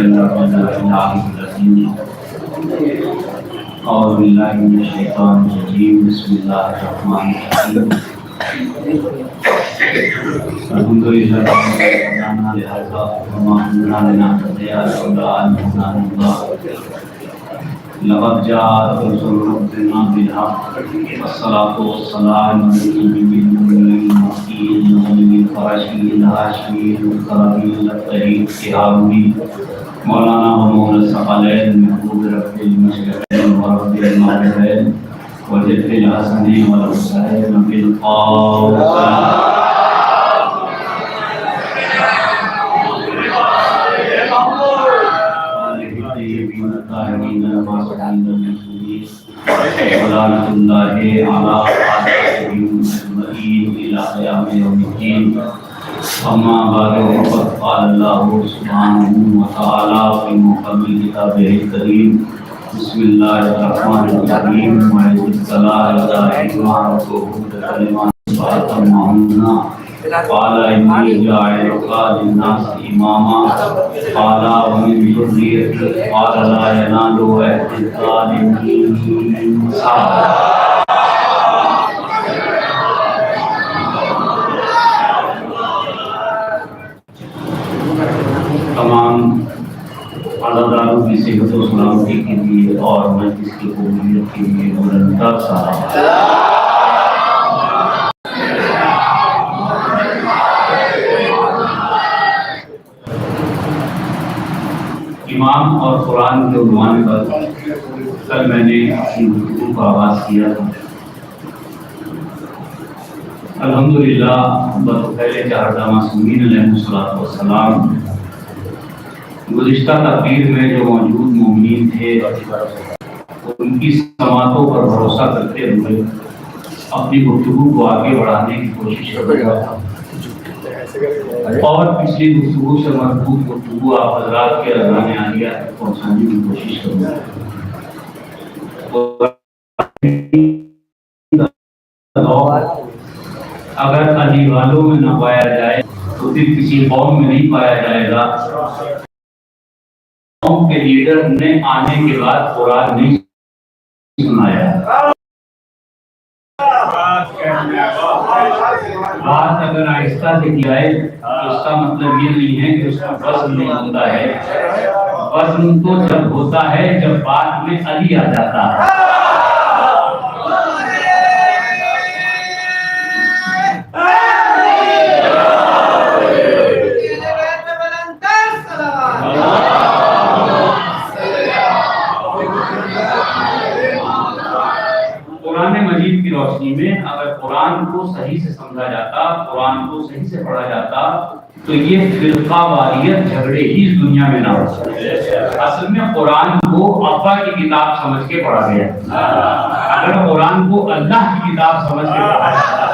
إلا بالله العظيم. أعوذ بالله من الشيطان الرجيم. بسم الله الرحمن الرحيم. الحمد لله رب العالمين وما كنا لنهتدي لولا أن هدانا الله. لقد جاءت رسل ربنا بالحق والصلاة والسلام على النبي المكين القرشي الهاشمي الكرمي الطيب الهاروني مولانا ومولى الثقلين محبوب رب المشرقين ورب المغربين وجد الحسن والحسين بالقول ولعنة الله على أعدائهم أجمعين إلى قيام يوم الدين. أما بعد فقد قال الله سبحانه وتعالى في محكم كتابه الكريم. بسم الله الرحمن الرحيم. وإذ ابتلى إبراهيم ربه بكلمات فأتمهن قال إني جاعلك للناس إماما قال ومن ذريتي قال لا ينال عهد الظالمين. تمام عزاداروں کی صحت و سلامتی کے لیے اور مجلس کی قبولیت کے لیے بلند تر سلام. امام اور قرآن کے عنوان پر کل میں نے اپنی گفتگو کا آغاز کیا تھا. الحمدللہ بطفیل چہردہ معصومین علیہ السلام گزشتہ تقریر میں جو موجود مومنین تھے ان کی سماعتوں پر بھروسہ کرتے ہوئے اپنی گفتگو کو آگے بڑھانے کی کوشش کر رہا تھا اور پچھلی گفتگو سے مربوط گفتگو آپ حضرات کے اذان عالیہ تک پہنچانے کی کوشش کروں گا. اگر علی والوں میں نہ پایا جائے تو پھر کسی قوم میں نہیں پایا جائے گا. قوم کے لیڈر نے آنے کے بعد قرآن نہیں سنایا. بات اگر آہستہ سے کی جائے تو اس کا مطلب یہ نہیں ہے کہ اس کا وزن نہیں ہوتا ہے. وزن تو جب ہوتا ہے جب بات میں علی آ جاتا ہے. روشنی میں اگر قرآن کو صحیح سے سمجھا جاتا، قرآن کو صحیح سے پڑھا جاتا تو یہ فرقہ واریت جھگڑے ہی اس دنیا میں نہ ہو سکتے. اصل میں قرآن کو ابا کی کتاب سمجھ کے پڑھا گیا. اگر قرآن کو اللہ کی کتاب سمجھ کے پڑھا جاتا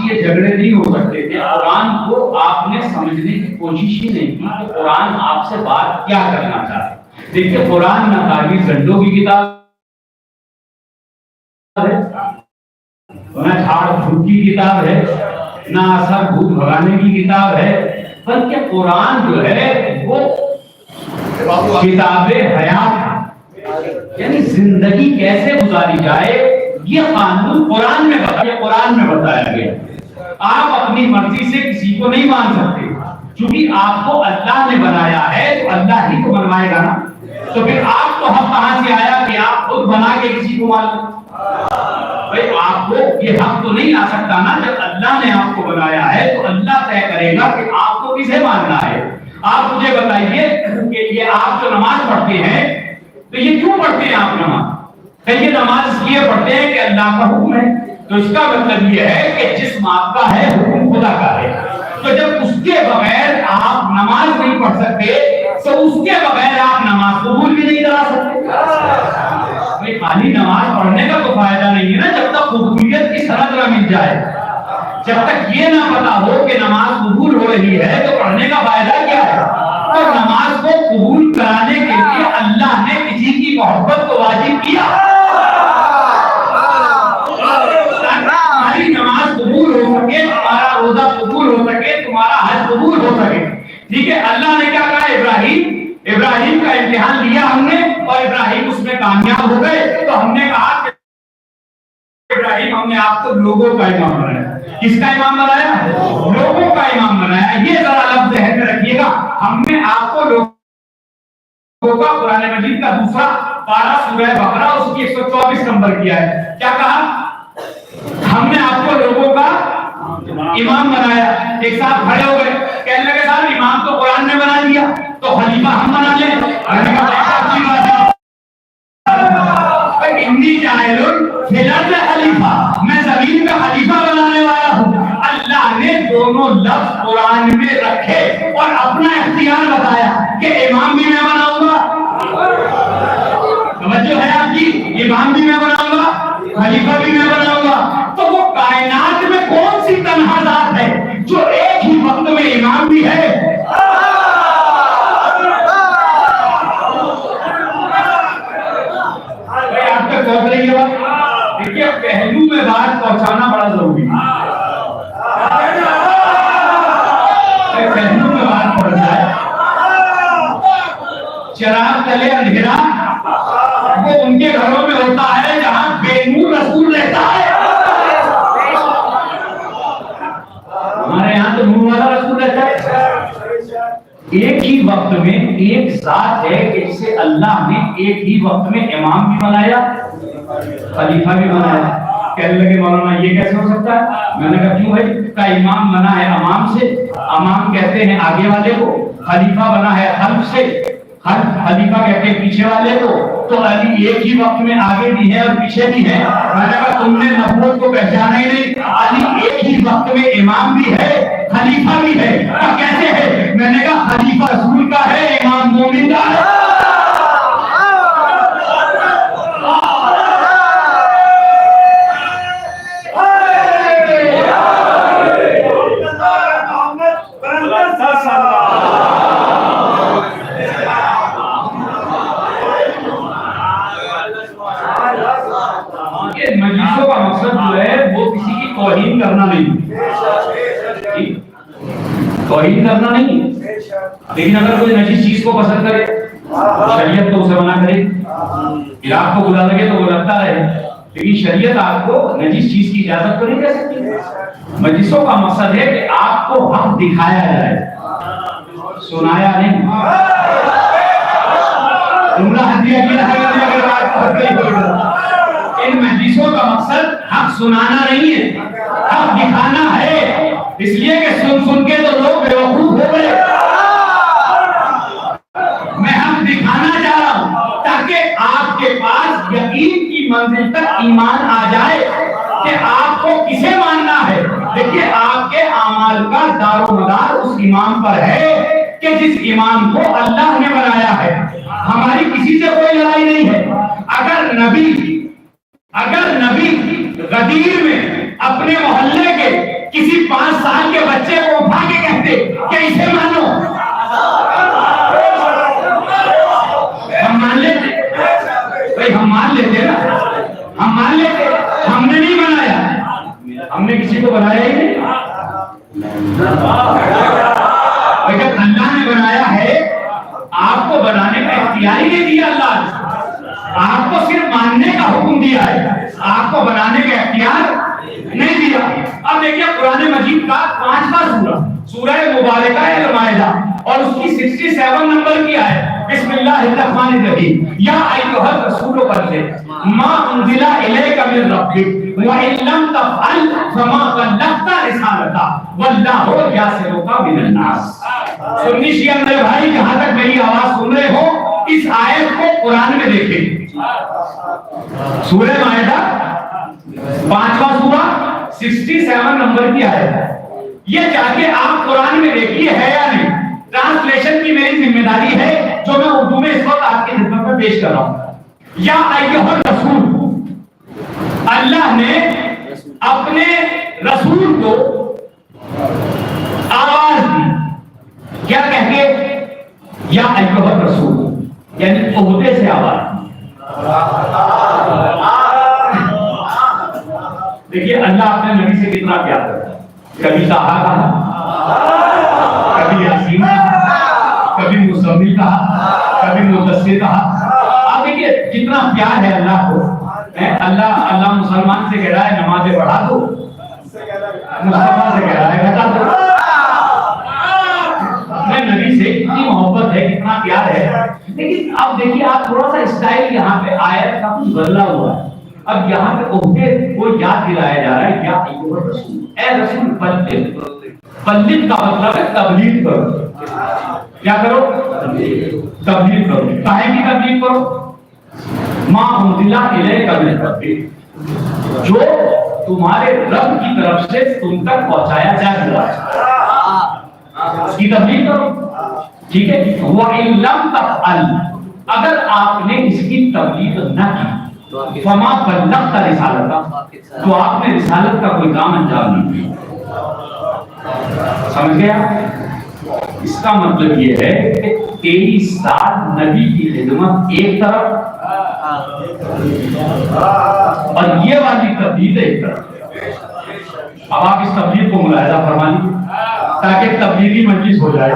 یہ جھگڑے نہیں ہو سکتے تھے. قرآن کو آپ نے سمجھنے کی کوشش ہی نہیں کی کہ قرآن آپ سے بات کیا کرنا چاہے. دیکھیے قرآن نہ تعویذ گنڈوں کی کتاب نہ جھاڑ پھوک کی کتاب ہے، نہ اثر بھوت بھگانے کی کتاب ہے، بلکہ قرآن جو ہے وہ کتاب حیات ہے. یعنی زندگی کیسے گزاری جائے یہ قانون قرآن میں بتایا گیا. آپ اپنی مرضی سے کسی کو نہیں مان سکتے. چونکہ آپ کو اللہ نے بنایا ہے تو اللہ ہی کو بنوائے گا نا. تو پھر آپ کو حق کہاں سے آیا کہ آپ خود بنا کے کسی کو مان لیں؟ بھئی آپ کو یہ حق تو نہیں آ سکتا نا. جب اللہ نے آپ کو بنایا ہے تو اللہ طے کرے گا کہ آپ کو کسے ماننا ہے. آپ مجھے بتائیے کہ یہ آپ جو نماز پڑھتے ہیں تو یہ کیوں پڑھتے ہیں آپ نماز؟ یہ نماز اس لیے پڑھتے ہیں کہ اللہ کا حکم ہے. تو اس کا مطلب یہ ہے کہ جسم آپ کا ہے، حکم خدا کا ہے. تو جب اس کے بغیر آپ نماز نہیں پڑھ سکتے تو اس کے بغیر آپ نماز قبول بھی نہیں کرا سکتے. خالی نماز پڑھنے کا تو فائدہ نہیں ہے نا جب تک قبولیت کی سند نہ مل جائے. جب تک یہ نہ پتا ہو کہ نماز قبول ہو رہی ہے تو پڑھنے کا فائدہ کیا ہے. اور نماز کو قبول کرانے کے لیے اللہ نے کسی کی محبت کو واجب کیا. تمہاری نماز قبول ہو سکے، تمہارا روزہ قبول ہو سکے، تمہارا حج قبول ہو سکے. ٹھیک ہے، اللہ نے کیا کہا ابراہیم ہو گئے تو ہم نے کہا کہ ابراہیم ہم نے آپ کو لوگوں کا امام بنایا. کس کا امام بنایا؟ لوگوں کا امام بنایا. یہ ذرا لفظ ذہن میں رکھیے گا. ہم نے آپ کو لوگوں کا قرآن مجید کا دوسرا پارہ سورہ بقرہ اس کی 124 نمبر کیا ہے. کیا کہا؟ ہم نے آپ کو لوگوں کا امام بنایا. ایک ساتھ کھڑے ہو گئے, کہنے لگے صاحب امام تو قرآن نے بنا دیا تو خلیفہ ہم بنا لیں. انی جاعل فی الارض خلیفہ, میں زمین میں خلیفہ بنانے والا ہوں. اللہ نے دونوں لفظ قرآن میں رکھے اور اپنا اختیار بتایا کہ امام بھی میں بناؤں گا. توجہ ہے آپ کی؟ امام بھی میں بناؤں گا, خلیفہ بھی میں بناؤں گا. تو وہ کائنات میں کون سی تنہا ذات ہے جو ایک ہی وقت میں امام بھی ہے, دیکھیے پہلو میں بات پہنچانا بڑا ضروری ہے. پہلو میں بات پہنچ جائے. چراغ تلے اندھیرا وہ ان کے گھروں میں ہوتا ہے جہاں بے نور رسول رہتا ہے. ہمارے یہاں تو نور والا رسول رہتا ہے. ایک ہی وقت میں ایک ذات ہے کہ جسے اللہ نے ایک ہی وقت میں امام بھی بنایا, خلیفہ بھی بنایا. کہنے لگے مولانا یہ کیسے ہو سکتا ہے؟ میں نے کہا کیوں بھائی؟ کا امام بنا ہے امام سے, امام کہتے ہیں آگے والے کو, خلیفہ بنا ہے خلف سے, خلیفہ کہتے ہیں پیچھے والے کو. تو علی ایک ہی وقت میں آگے بھی ہے اور پیچھے بھی ہے. میں نے کہا تم نے نبوت کو پہچانا ہی نہیں. علی ایک ہی وقت میں امام بھی ہے خلیفہ بھی ہے. کیسے ہے؟ میں نے کہا خلیفہ رسول کا ہے, امام مومن کا ہے. مجلسوں کا مقصد جو ہے وہ کسی کی توہین کرنا نہیں, توہین کرنا نہیں. لیکن اگر کوئی نجیس چیز کو پسند کرے شریعت تو اسے منع کرے. علاق کو بلا لگے تو وہ لگتا رہے, لیکن شریعت آپ کو نجیس چیز کی اجازت تو نہیں دے سکتی. مجلسوں کا مقصد ہے کہ آپ کو حق دکھایا جائے, سنایا نہیں. جملہ ہدیہ کیا ہے اگر آپ کو حق نہیں ہوگا. ان مجلسوں کا مقصد حق سنانا نہیں ہے, حق دکھانا ہے. اس لیے کہ سن سن کے تو لوگ بیوقوف ہو گئے. میں حق دکھانا چاہ رہا ہوں تاکہ آپ کے پاس یقین کی منزل تک ایمان آ جائے کہ آپ کو کسے ماننا ہے. دیکھیے آپ کے اعمال کا دار و مدار اس امام پر ہے کہ جس امام کو اللہ نے بنایا ہے. ہماری کسی سے کوئی لڑائی نہیں ہے. اگر نبی غدیر میں اپنے محلے کے کسی 5 سال کے بچے کو اٹھا کے کہتے کہ اسے مانو, ہم مان لیتے بھائی, ہم مان لیتے نا, ہم مان لیتے. ہم نے نہیں بنایا, ہم نے کسی کو بنایا ہی نہیں. جب اللہ نے بنایا ہے آپ کو بنانے کا اختیار ہی نہیں دیا. اللہ نے آپ کو صرف ماننے کا حکم دیا ہے, آپ کو بنانے کا اختیار نہیں دیا. اب دیکھیے قرآن مجید کا 5واں سورہ, سورہ مبارکہ المائدہ, اور اس کی 67 نمبر کی ہے. بسم اللہ الرحمن الرحیم. یا ایھا الرسول بلغ ما انزل الیک من ربک وان لم تفعل فما بلغت رسالتہ واللہ یعصمک من الناس. سنی شیعہ میرے بھائی جہاں تک میری آواز سن رہے ہو, اس آیت کو قرآن میں دیکھیں. سورہ مائدہ 5واں سورہ 67 نمبر کی آیت ہے. یہ جا کے آپ قرآن میں دیکھیے ہے یا نہیں. ٹرانسلیشن کی میری ذمہ داری ہے جو میں اردو میں اس وقت آپ کی خدمت میں پیش کر رہا ہوں. یا ایھا الرسول, اللہ نے اپنے رسول کو آواز دی. کیا کہہ کے؟ یا ایھا الرسول, یعنی عہدے سے آواز دی. دیکھیے اللہ اپنے نبی سے کتنا پیار کرتا ہے. کبھی طٰہٰ کہا, کبھی یاسین کہا, کبھی مزمل کہا, کبھی مدثر کہا. آپ دیکھیے دیکھیے کتنا پیار ہے اللہ کو. اللہ مسلمان سے کہہ رہا ہے نمازیں بڑھا دو, مسلمان سے کہہ رہا ہے گھٹا دو. نبی سے کتنی محبت ہے, کتنا پیار ہے. لیکن اب دیکھیے آپ تھوڑا سا اسٹائل یہاں پہ آیت کا کچھ بدلا ہوا ہے. اب یہاں پہ عہدے کو یاد دلایا جا رہا ہے, یا ایھا رسول, اے رسول بلغ. بلغ کا مطلب ہے تبلیغ کرو. کیا کرو؟ تبلیغ کرو. کاہے کی تبلیغ کرو؟ ما انزل الیک من ربک, جو تمہارے رب کی طرف سے تم تک پہنچایا جا چکا ہے, اس کی تبلیغ کرو. ٹھیک ہے. وَإِن لَمْ تَفْعَلْ, اگر آپ نے اس کی تبلیغ نہ کی, فَمَا بَلَّغْتَ رِسَالَتَهُ, تو آپ نے رسالت کا کوئی کام انجام نہیں دیا. سمجھ گیا؟ اس کا مطلب یہ ہے کہ 23 سال نبی کی خدمت ایک طرف اور یہ والی تبلیغ ایک طرف. اب آپ اس تبلیغ کو ملاحظہ فرما لیجیے تاکہ تبلیغی مجلس ہو جائے.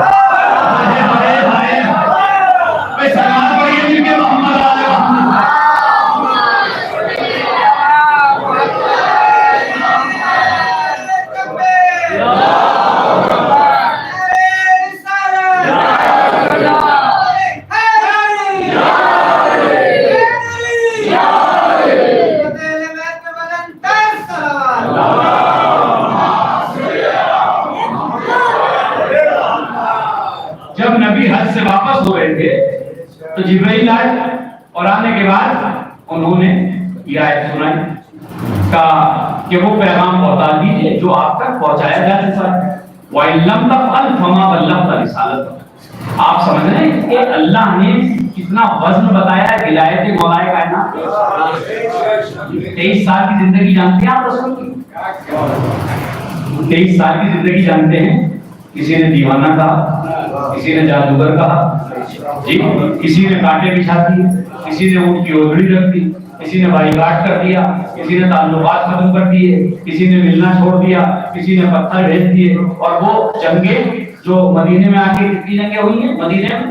جب نبی حج سے واپس ہو رہے تھے تو جبرائیل آئے, اور آنے کے بعد انہوں نے یہ آیت سنائی کہ وہ پیغام پہنچا دیجیے جو آپ تک پہنچایا جا چکا ہے. وَإِن لَمْ تَفْعَلْ فَمَا بَلَّغْتَ رِسَالَتَهُ. آپ سمجھ رہے ہیں کہ اللہ نے کتنا وزن بتایا ہے ولایت مولا کائنات. 23 سال کی زندگی جانتے ہیں آپ رسول کی؟ 23 سال کی زندگی جانتے ہیں. کسی نے دیوانہ کہا, کسی نے جادوگر کہا, جی کسی نے کانٹے بچھا دیے, کسی نے اونٹ کی اوڑھڑی رکھ دی, کسی نے بائی کاٹ کر دیا, کسی نے تعلقات ختم کر دیے, کسی نے ملنا چھوڑ دیا, کسی نے پتھر بھیج دیے. اور وہ جنگیں جو مدینے میں آ کے کتنی جنگیں ہوئی ہیں, مدینے میں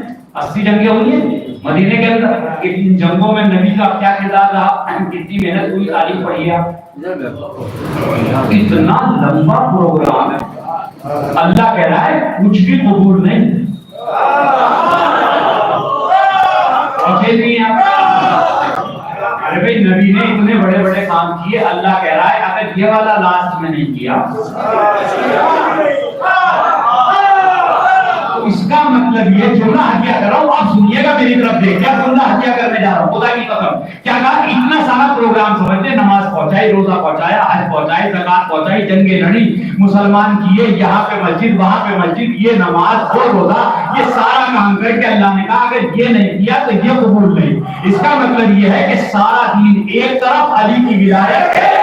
80 جنگیں ہوئی ہیں مدینے کے اندر. ان جنگوں میں نبی کا کیا کردار رہا, کتنی محنت ہوئی, تعلیم پڑھی ہے. اتنا لمبا پروگرام ہے. اللہ کہہ رہا ہے کچھ بھی قبول نہیں. ارے بھائی نبی نے اتنے بڑے بڑے کام کیے, اللہ کہہ رہا ہے اگر یہ والا لاسٹ میں نہیں کیا تو اس کا مطلب یہ جو میں ہتیا کر رہا ہوں, آپ سنیے گا میری طرف دیکھ, کیا سننا ہتیا کرنے جا رہا ہوں, خدا کی قسم. کیا کہا, اتنا سارا پروگرام سمجھتے, نماز پہنچائی, روزہ پہنچایا, حج پہنچائی, زکات پہنچائی, جنگیں لڑی, مسلمان کیے, یہاں پہ مسجد, وہاں پہ مسجد, یہ نماز, وہ روزہ, یہ سارا کام کر کے اللہ نے کہا اگر یہ نہیں کیا تو یہ قبول نہیں. اس کا مطلب یہ ہے کہ سارا دین ایک طرف, علی کی ولایت ہے.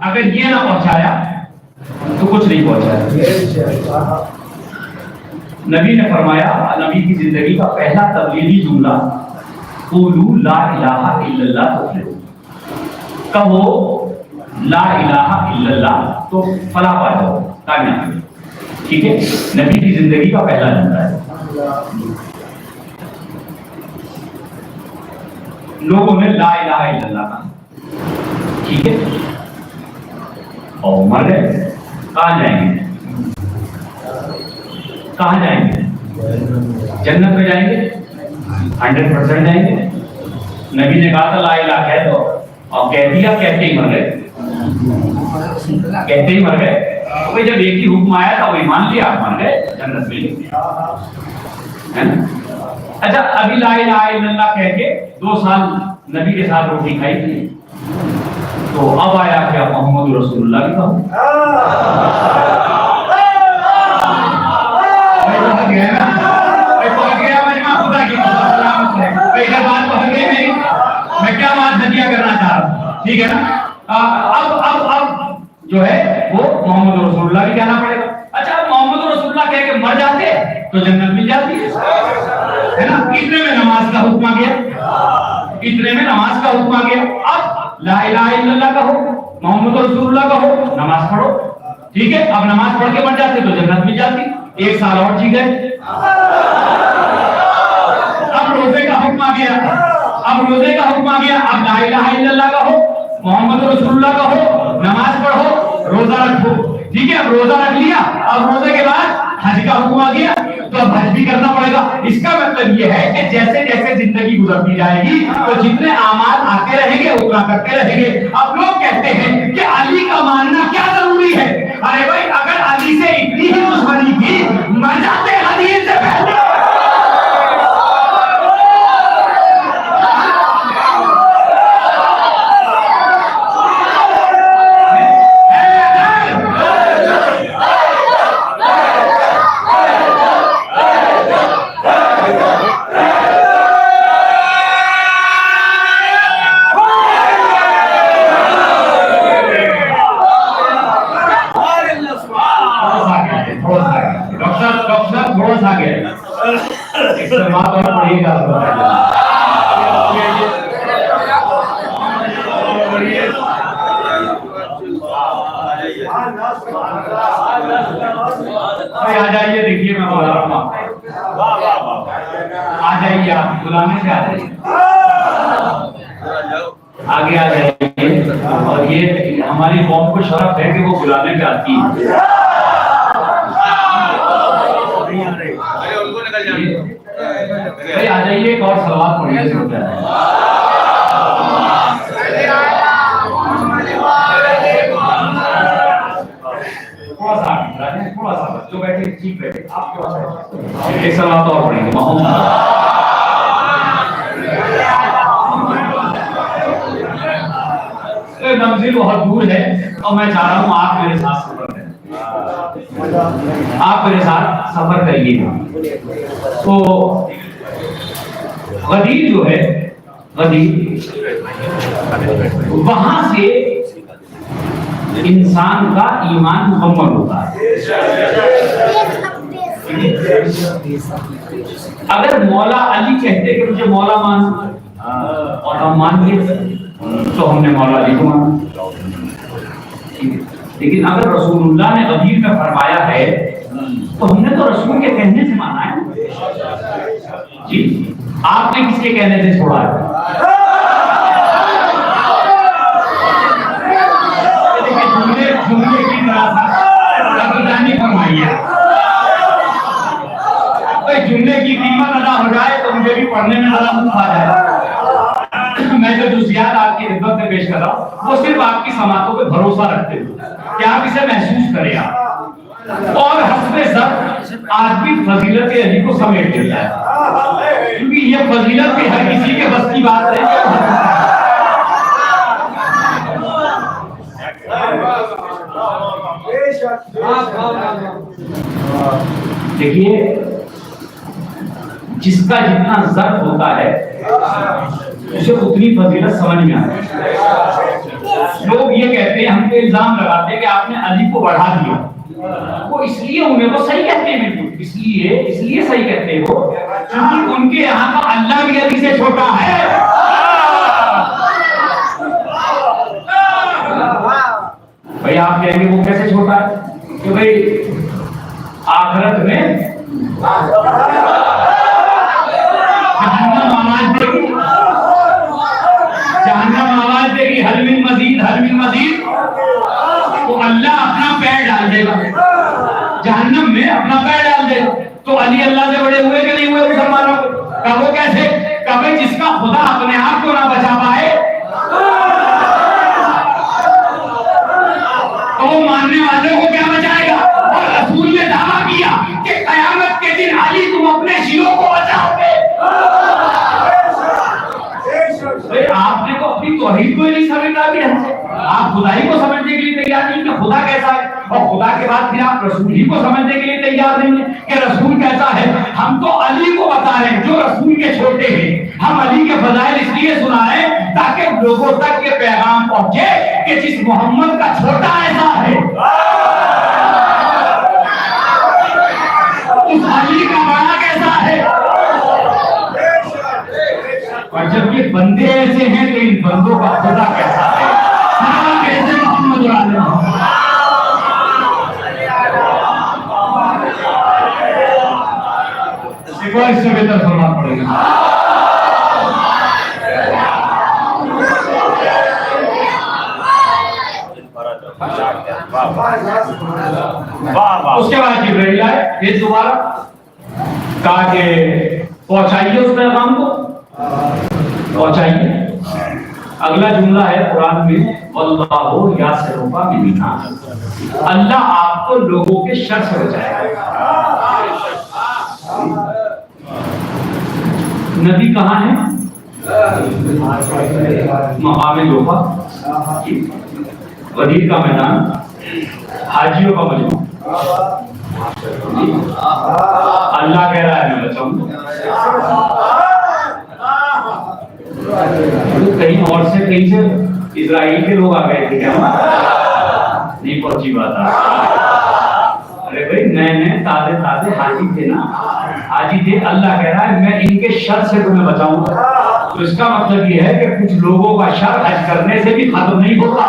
اگر یہ نہ پہنچایا تو کچھ نہیں پہنچایا. نبی نے فرمایا, نبی کی زندگی کا پہلا تبلیغی جملہ قولوا لا الہ الا اللہ تفلحوا, کہو لا الہ الا اللہ تو فلاح پا جاؤ, کامیابی. ٹھیک ہے, نبی کی زندگی کا پہلا جملہ ہے. لوگوں نے لا الہ الا اللہ کہا, ٹھیک ہے, اور مر گئے. کہاں جائیں گے, کہاں جائیں گے, جنت میں جائیں گے, 100% جائیں گے. نبی نے کہا تھا لا الہ کہہ دو, اور کہہ دیا, کہتے ہی مر گئے, کہتے ہی مر گئے. تو جب ایک ہی حکم آیا تھا وہی مان لیا, مر گئے, جنت میں. اچھا, ابھی لا الہ الا اللہ کہہ کے 2 سال نبی کے ساتھ روٹی کھائی تھی, تو اب آیا کیا محمد رسول اللہ کی بات. میں کیا بات ہتیا کرنا چاہ رہا ہوں, ٹھیک ہے نا. اب وہ محمد رسول اللہ بھی کہنا پڑے گا. اچھا محمد رسول اللہ کہہ کے مر جاتے تو جنت مل جاتی ہے نا. اتنے میں نماز کا حکم آ گیا, اتنے میں نماز کا حکم آ گیا. اب لا الہ الا اللہ کا ہو, محمد رسول اللہ کا ہو, نماز پڑھو. ٹھیک ہے, اب نماز پڑھ کے مر جاتے تو جنت مل جاتی. 1 سال اور جی گئے. اب روزے کا حکم آ گیا, اب روزے کا حکم آ گیا. اب لا الہ الا اللہ کا ہو, محمد رسول اللہ کا ہو, نماز پڑھو, روزہ رکھو. ٹھیک ہے, اب روزہ رکھ لیا. اب روزے کے بعد حج کا حکم آ گیا تو اب حج بھی کرنا پڑے گا. اس کا مطلب یہ ہے کہ جیسے جیسے زندگی گزرتی جائے گی تو جتنے اعمال آتے رہیں گے اتنا کرتے رہیں گے. اب لوگ کہتے ہیں کہ علی کا ماننا کیا ضروری ہے. ارے بھائی اگر علی سے اتنی ہی دشمنی تھی مر جاتے حدیث سے پہلے. آ جائیے, دیکھیے میں بتا رہا ہوں, آ جائیے آپ بلانے سے آ جائیے, آگے آ جائیے. اور یہ ہماری قوم کو شرف ہے کہ وہ بلانے پہ آتی ہے. آ جائیے, ایک اور سلوات پڑھیے. تھوڑا سا بچوں بیٹھے, ٹھیک بیٹھے, ایک سلوات اور پڑھیں گے. منزل بہت دور ہے اور میں چاہ رہا ہوں آپ میرے ساتھ سفر کریں, آپ میرے ساتھ سفر کریے گا. تو غدیر جو ہے, غدیر وہاں سے انسان کا ایمان مکمل ہوتا ہے. اگر مولا علی کہتے کہ مجھے مولا مان اور ہم مان لیے تو ہم نے مولا علی کو مانا. لیکن اگر رسول اللہ نے غدیر میں فرمایا ہے تو ہم نے تو رسول کے کہنے سے مانا ہے. جی, آپ نے کس کے کہنے سے چھوڑا ہے؟ جملے کی طرح فرمائیے, جملے کی قیمت ادا ہو جائے تو مجھے بھی پڑھنے میں زیادہ مزہ آ جائے. میں جو جزیات آپ کی خدمت میں پیش کر رہا ہوں وہ صرف آپ کی سماعتوں پہ بھروسہ رکھتے ہوئے کہ آپ اسے محسوس کریں آپ. اور حسب ضبط آدمی فضیلت علی کو سمیٹ لیتا ہے, کیونکہ یہ فضیلت بھی ہر کسی کے بس کی بات نہیں ہے. دیکھیے, جس کا جتنا ضرب ہوتا ہے اسے اتنی فضیلت سمجھ میں آتی ہے. لوگ یہ کہتے ہیں, ہم پہ الزام لگاتے ہیں کہ آپ نے علی کو بڑھا دیا. وہ اس لیے انہیں وہ صحیح کہتے ہیں, بالکل اس لیے صحیح کہتے ہیں وہ, کیونکہ ان کے یہاں کا اللہ بھی علی سے چھوٹا ہے. بھائی آپ کہیں گے وہ کیسے چھوٹا ہے, کہ بھائی آخرت میں جہنم آواز دے گی, جہنم آواز دے گی, حل من مزید, حل من مزید, تو اللہ اپنا پیر ڈال دے گا جہنم میں, اپنا پیر ڈال دے گا. تو علی اللہ سے بڑے ہوئے کہ نہیں ہوئے مسلمانوں کو؟ کہ وہ کیسے, کہ جس کا خدا اپنے آپ کو نہ بچا پائے تو وہ ماننے والوں کو کیا بچائے گا. اور رسول نے دعویٰ کیا کہ قیامت کے دن علی تم اپنے شیروں کو بچاؤ گے. آپ نے تو اپنی توحید کو ہی نہیں سمجھنا بھی ہے, آپ خدائی کو سمجھنے کے لیے تیار نہیں کہ خدا کیسا ہے, اور خدا کے بعد پھر آپ رسول ہی کو سمجھنے کے لیے تیار نہیں ہیں کہ رسول کیسا ہے. ہم تو علی کو بتا رہے ہیں جو رسول کے چھوٹے ہیں. ہم علی کے فضائل اس لیے سنا رہے ہیں تاکہ لوگوں تک یہ پیغام پہنچے کہ جس محمد کا چھوٹا ایسا ہے اس علی کا بڑا کیسا ہے. اور جب یہ بندے ایسے ہیں تو ان بندوں کا خدا کیسا ہے. کیسے محمد اس سے بہتر فرما پڑے گا. اس کے بعد جبرائیل آئے پھر دوبارہ کہا کہ پہنچائیے اس پیغام کو پہنچائیے. اگلا جملہ ہے قرآن میں واللہ یاسرک من الناس. اللہ آپ کو لوگوں کے شر سے بچائے گا. نبی کہاں ہے؟ مقام لوفا غدیر کا میدان حاجیوں کا مجمع. اللہ کہہ رہا ہے میں بچاؤں. کہیں اور سے کہیں سے اسرائیل کے لوگ آ گئے تھے کیا؟ نہیں پہنچی بات. ارے بھائی نئے نئے تازے تازے حاجی تھے نا, حاجی تھے. اللہ کہہ رہا ہے میں ان کے شر سے تمہیں بچاؤں گا. تو اس کا مطلب یہ ہے کہ کچھ لوگوں کا شر حج کرنے سے بھی ختم نہیں ہوتا.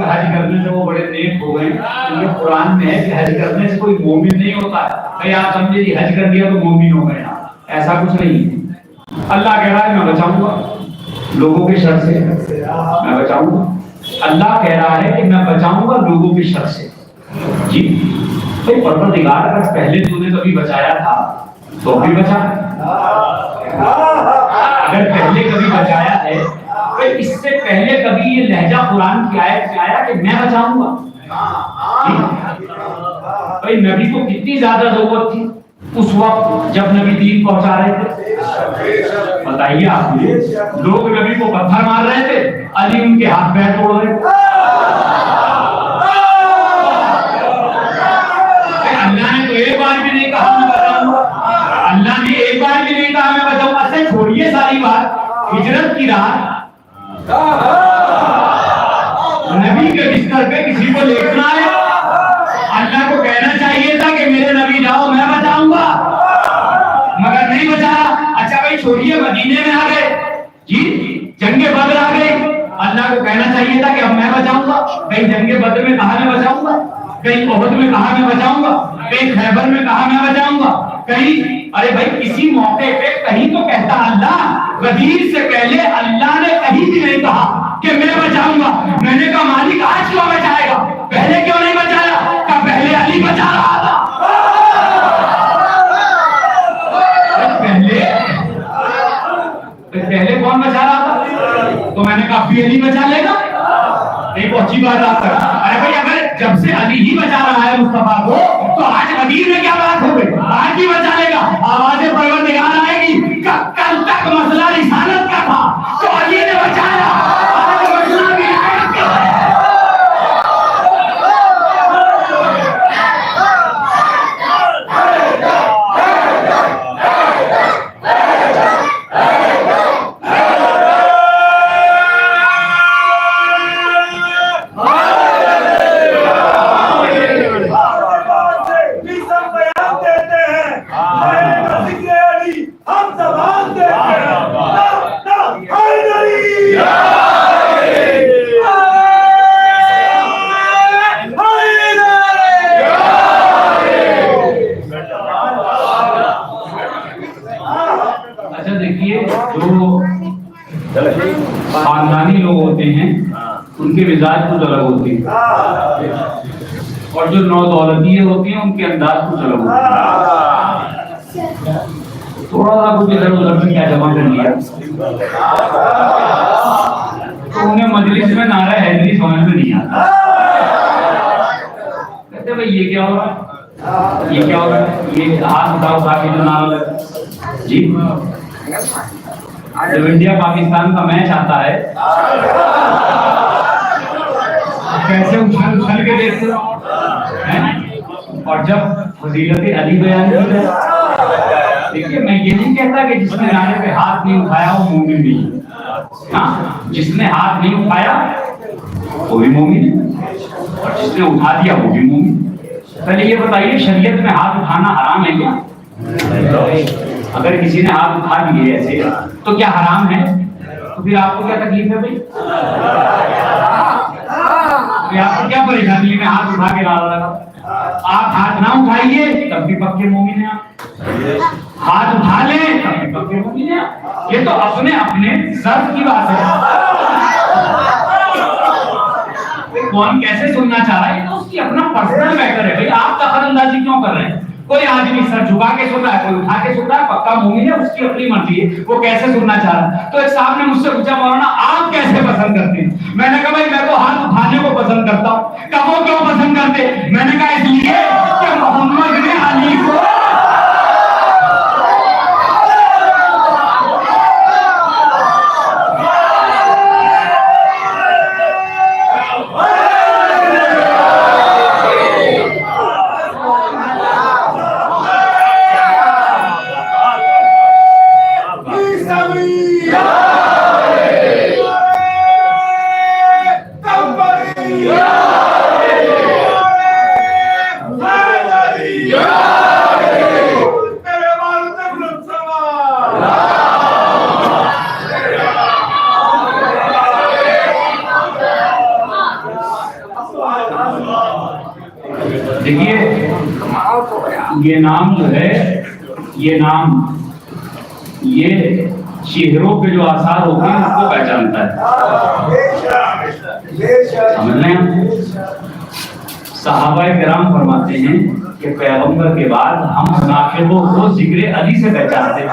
حج کرنے سے وہ بڑے نیک ہو گئے. کیونکہ قرآن میں ہے کہ حج کرنے سے کوئی مومن نہیں ہوتا ہے. بھائی آپ سمجھے جی حج کر دیا تو مومن ہو گئے, ایسا کچھ نہیں ہے. اللہ کہہ رہا ہے میں بچاؤں گا لوگوں کے شر سے, میں بچاؤں گا. اللہ کہہ رہا ہے کہ میں بچاؤں گا لوگوں کے شر سے. جی بھائی پروردگار اگر پہلے تو نے کبھی بچایا تھا تو بھی بچا. اگر پہلے کبھی بچایا ہے اس سے پہلے کبھی یہ لہجہ قرآن کی آیت میں آیا کہ میں بچاؤں گا. بھائی نبی کو کتنی زیادہ ضرورت تھی اس وقت جب نبی دین پہنچا رہے تھے. بتائیے آپ نے, لوگ نبی کو پتھر مار رہے تھے, علی ان کے ہاتھ پیر توڑ رہے تھے. اللہ نے تو ایک بار بھی نہیں کہا میں بچاؤں گا. اللہ نے ایک بار بھی نہیں کہا میں بچاؤں گا. اچھا چھوڑیے ساری بات, ہجرت کی رات نبی کے بستر پہ کسی کو لیٹنا ہے, اللہ کو کہنا چاہیے تھا کہ میرے نبی جاؤ میں بچاؤں گا, مگر نہیں بچایا. اچھا بھائی چھوڑیے مدینے میں آ گئے, جی جنگ بدر آ گئی, اللہ کو کہنا چاہیے تھا کہ اب میں بچاؤں گا. کہیں جنگ بدر میں کہا میں بچاؤں گا, کہیں احد میں کہا میں بچاؤں گا, کہیں خیبر میں کہا میں بچاؤں گا, کہیں ارے بھائی کسی موقع پہ کہیں تو کہتا اللہ. غدیر سے پہلے اللہ نے کہیں بھی نہیں کہا کہ میں بچاؤں گا. میں نے کہا مالک آج کیوں بچائے گا, پہلے کیوں نہیں بچایا؟ کہ پہلے علی بچا رہا تھا. پہلے کون بچا رہا تھا؟ تو میں نے کہا ابھی علی بچا لے گا. ایک اچھی بات آپ کر. ارے بھائی اگر جب سے علی ہی بچا رہا ہے مصطفیٰ کو تو آج غدیر میں کیا بات ہو گئی؟ آج بھی بچا لے گا. آواز پروردگار آئے گی کہ کل تک مسئلہ رسالت کا تھا تو علی نے بچایا, آج مسئلہ ولایت کا ہے. خاندانی لوگ ہوتے ہیں ان کے مزاج کچھ الگ ہوتے ہیں, اور جو نو دولتیے ہوتی ہیں ان کے انداز کچھ الگ ہوتے ہیں. تھوڑا سا کچھ ادھر ادھر سے کیا جمع کر لیا تو انہیں مجلس میں نعرہ حیدری سمجھ میں نہیں آتا. کہتے بھائی یہ کیا ہو رہا ہے, یہ کیا ہو رہا ہے, یہ ہاتھ اٹھاؤ تاکہ جو نعرہ لگے. جی جب انڈیا پاکستان کا میچ آتا ہے کیسے اچھل اچھل کے دیکھتے ہو, اور جب فضیلت علی بیان کی جائے دیکھیے میں یہ نہیں کہتا کہ جس نے نعرے پہ ہاتھ نہیں اٹھایا وہ مومن نہیں ہے، ہاں جس نے ہاتھ نہیں اٹھایا وہ بھی مومن ہے اور جس نے اٹھا دیا وہ بھی مومن ہے۔ پہلے یہ بتائیے شریعت میں ہاتھ اٹھانا حرام ہے کیا؟ اگر کسی نے ہاتھ اٹھا دیے ایسے تو کیا حرام ہے؟ تو پھر آپ کو کیا تکلیف ہے بھائی؟ آپ کو کیا پریشانی ہے میں ہاتھ اٹھا کے نعرہ لگا؟ آپ ہاتھ نہ اٹھائیے تب بھی پکے مومن ہیں، آپ ہاتھ اٹھا لیں تب بھی پکے مومن ہیں۔ یہ تو اپنے اپنے ذات کی بات ہے، کون کیسے سننا چاہ رہا ہے تو اس کی اپنا پرسنل میٹر ہے بھائی، آپ دخل اندازی کیوں کر رہے ہیں؟ کوئی آدمی سر جھکا کے سن رہا ہے، کوئی اٹھا کے سن رہا ہے، پکا مومن ہے، اس کی اپنی مرضی ہے وہ کیسے سننا چاہ رہا ہے۔ تو ایک صاحب نے مجھ سے پوچھا مولانا آپ کیسے پسند کرتے ہیں؟ میں نے کہا بھائی میں تو ہاتھ اٹھانے کو پسند کرتا ہوں۔ کہا وہ کیوں پسند کرتے؟ میں نے کہا اس لیے کہ محمد نے علی کو یہ نام جو ہے یہ نام یہ چہروں پہ جو آثار ہوتے ہیں اس کو پہچانتا ہے، سمجھ رہے ہیں؟ صحابہ کرام فرماتے ہیں کہ پیغمبر کے بعد ہم منافقوں کو ذکر علی سے پہچانتے ہیں،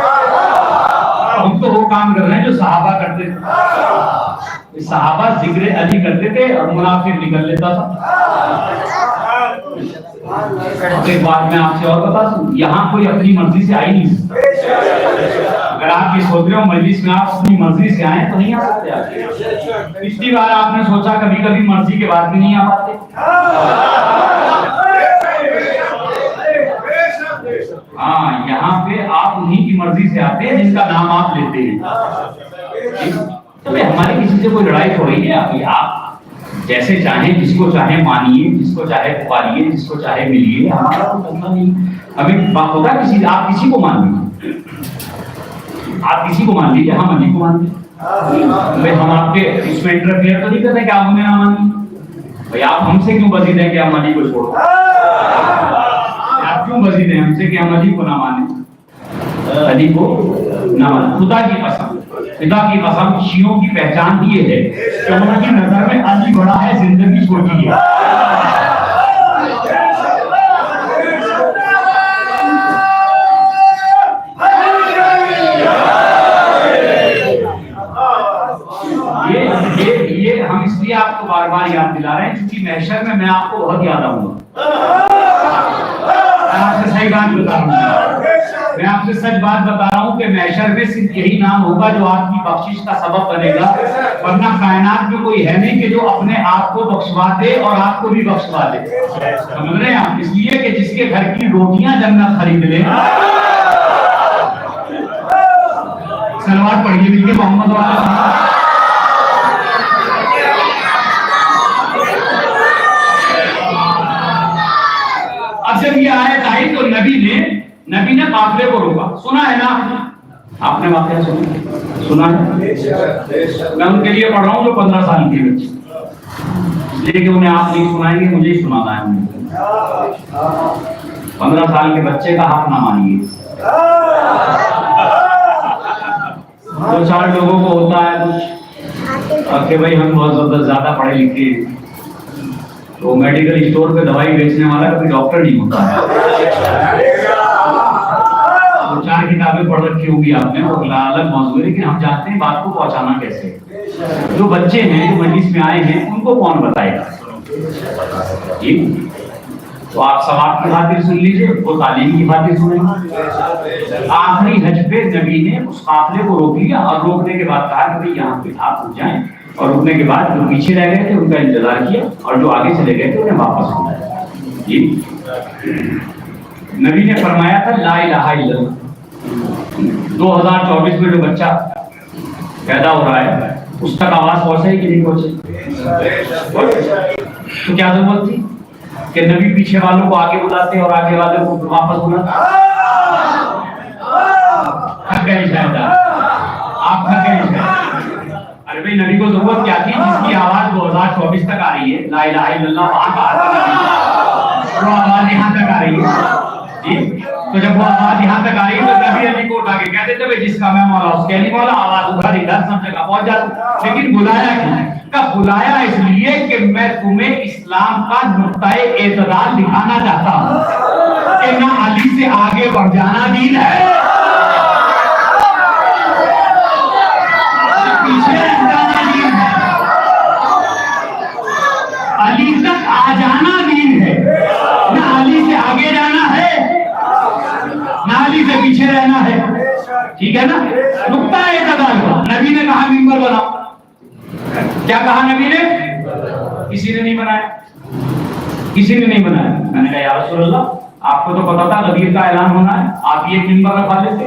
ہم تو وہ کام کر رہے ہیں جو صحابہ کرتے تھے۔ صحابہ ذکر علی کرتے تھے اور منافق نکل لیتا تھا۔ ایک بات میں آپ سے اور بتا دوں، یہاں کوئی اپنی مرضی سے آئی نہیں سکتا۔ اگر آپ یہ سوچ رہے ہو مجلس میں آپ اپنی مرضی سے آئیں تو نہیں آ سکتے۔ پچھلی بار آپ نے سوچا کبھی کبھی مرضی کے بعد بھی نہیں آ پاتے۔ ہاں یہاں پہ آپ انہیں کی مرضی سے آتے ہیں جن کا نام آپ لیتے ہیں۔ تو ہماری کسی سے کوئی لڑائی تھوڑی ہے، ابھی آپ جیسے چاہیں جس کو چاہے مانیے، جس کو چاہے پکاریے، جس کو چاہے ملیے، ہمارا کوئی مسئلہ نہیں۔ ہمیں بات ہوتا ہے کسی آپ کسی کو مان لیجیے، آپ کسی کو مان لیجیے، ہم علی کو مان لیجیے، ہم آپ کے اس میں انٹرفیئر تو نہیں کرتے کہ آپ ہمیں نہ مانیے۔ بھائی آپ ہم سے کیوں بزید ہیں کہ ہم علی کو چھوڑو؟ آپ کیوں بزید ہیں ہم سے کہ ہم علی کو نہ مانیں، علی کو نہ مانیں؟ خدا کی قسم، خدا کی قسم شیعوں کی پہچان یہ ہے کہ ان کی نظر میں علی بڑا ہے، زندگی چھوٹی ہے۔ یہ ہم اس لیے آپ کو بار بار یاد دلا رہے ہیں کیونکہ محشر میں آپ کو بہت یاد آؤں گا۔ میں آپ سے صحیح بات بتا رہا ہوں، میں آپ سے سچ بات بتا رہا ہوں کہ محشر میں صرف یہی نام ہوگا جو آپ کی بخشش کا سبب بنے گا، ورنہ کائنات میں کوئی ہے نہیں کہ جو اپنے آپ کو بخشوا دے اور آپ کو بھی بخشوا دے۔ سمجھ رہے ہیں آپ؟ اس لیے کہ جس کے گھر کی روٹیاں جنت خرید لے۔ سلوات پڑھیے مل کے محمد والا۔ اب جب یہ آیت آئی تو نبی نے قافلے کو روکا، سنا ہے نا آپ نے واقعہ سنا ہے؟ میں ان کے لیے پڑھ رہا ہوں جو 15 سال کے بچے، اس لیے کہ انہیں آپ نہیں سنائیں گے، مجھے ہی سنانا ہے۔ 15 سال کے بچے کا حق نہ مانیے۔ 2-4 لوگوں کو ہوتا ہے کچھ کہ بھائی ہم بہت زیادہ پڑھے لکھے، تو میڈیکل اسٹور پہ دوائی بیچنے والا کبھی ڈاکٹر نہیں ہوتا ہے۔ 4 کتابیں پڑھ رکھی ہوگی آپ نے، وہ الگ موضوع ہے، لیکن ہم جانتے ہیں بات کو پہنچانا کیسے۔ جو بچے ہیں جو مجلس میں آئے ہیں ان کو کون بتائے گا؟ تو آپ ثواب کی خاطر سن لیجئے، وہ تعلیم کی خاطر سنیں۔ آخری حج پہ نبی نے اس قافلے کو روک لیا اور روکنے کے بعد کہا کہ بھئی یہاں پہ آپ رک جائیں، اور رکنے کے بعد جو پیچھے رہ گئے تھے ان کا انتظار کیا اور جو آگے چلے گئے تھے انہیں واپس بلایا۔ نبی نے فرمایا تھا لا الہ الا اللہ، 2024 میں جو بچہ پیدا ہو رہا ہے اس تک آواز پہنچے کہ نہیں پہنچے؟ تو کیا ضرورت تھی کہ نبی پیچھے والوں کو آگے بلاتے اور آگے والوں کو واپس بلاتے؟ تھک گئے شاید آپ تھک گئے شاید. ارے بھائی نبی کو ضرورت کیا تھی؟ جس کی آواز 2024 تک آ رہی ہے لا الہ الا اللہ وہاں کا وہ آواز یہاں تک آ رہی ہے. تو جب وہ آواز یہاں تک آ رہی ہے تو نبی علی کو اٹھا کے کہتے تھے بھائی جس کا میں مولا اس کے علی مولا. آواز اٹھا دی 10 سب جگہ پہنچ جاتا. لیکن بلایا کیوں؟ کب بلایا؟ اس لیے کہ میں تمہیں اسلام کا نقطۂ اعتدال دکھانا چاہتا ہوں کہ نہ علی سے آگے بڑھ جانا دین ہے، پیچھے رہ جانا دین ہے. علی تک آ جانا دین ہے، نہ علی سے آگے جانا ہے نہ علی سے پیچھے رہنا ہے. ٹھیک ہے نا؟ نقطۂ اعتدال کا نبی نے کہا ممبر بناؤ. کیا کہا نبی نے؟ کسی نے نہیں بنایا، کسی نے نہیں بنایا. میں نے کہا یا رسول اللہ آپ کو تو پتا تھا غدیر کا اعلان ہونا ہے، آپ یہ ممبر رکھوا لیتے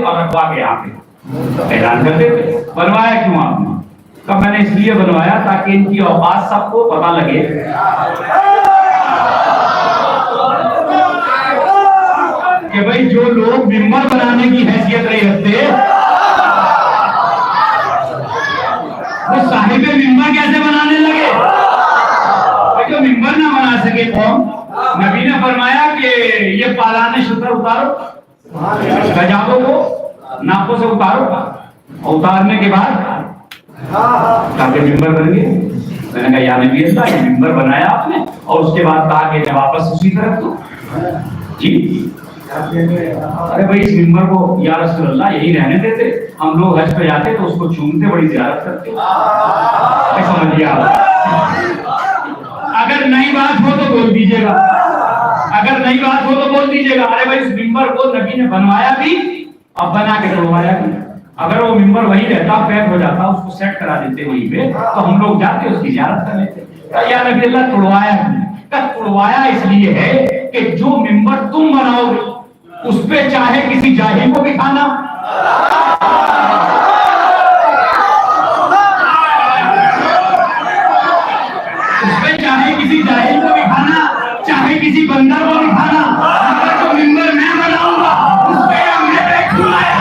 اور رکھوا کے آپ اعلان کر دیتے. بنوایا کیوں آپ نے؟ کب میں نے اس لیے بنوایا تاکہ ان کی اوقات سب کو پتا لگے کہ بھائی جو لوگ ممبر بنانے کی حیثیت نہیں رکھتے وہ صاحب ممبر کیسے بنانے لگے؟ جو ممبر نہ بنا سکے قوم، نبی نے فرمایا کہ یہ پالان شتر اتارو، گجابوں کو ناپوں سے اتارو، اتارنے کے بعد تاکہ ممبر بن گئے. میں نے کہا یا نبی اللہ یہ ممبر بنایا آپ نے اور اس کے بعد کہا کہ واپس اسی طرح تو جی. ارے بھائی اس ممبر کو یا رسول اللہ یہی رہنے دیتے، ہم لوگ حج پہ جاتے تو اس کو چومتے بڑی زیارت کرتے. سمجھ لیا؟ اگر نئی بات ہو تو بول دیجیے گا، اگر نئی بات ہو تو بول دیجیے گا. ارے بھائی اس ممبر کو نبی نے بنوایا بھی اور بنا کے توڑوایا بھی. اگر وہ ممبر وہی رہتا پیک ہو جاتا اس کو سیٹ کرا دیتے وہیں پہ تو ہم لوگ جاتے اس کی زیارت کر لیتے. یا نبی اللہ توڑوایا بھی. توڑوایا اس لیے ہے کہ جو ممبر تم بناؤ گے اس پہ چاہے کسی جاہل کو بٹھانا، اس پہ چاہے کسی جاہل کو بٹھانا، چاہے کسی بندر کو بٹھانا، اگر جو ممبر میں بناؤں گا اس پہ میرے کھلائے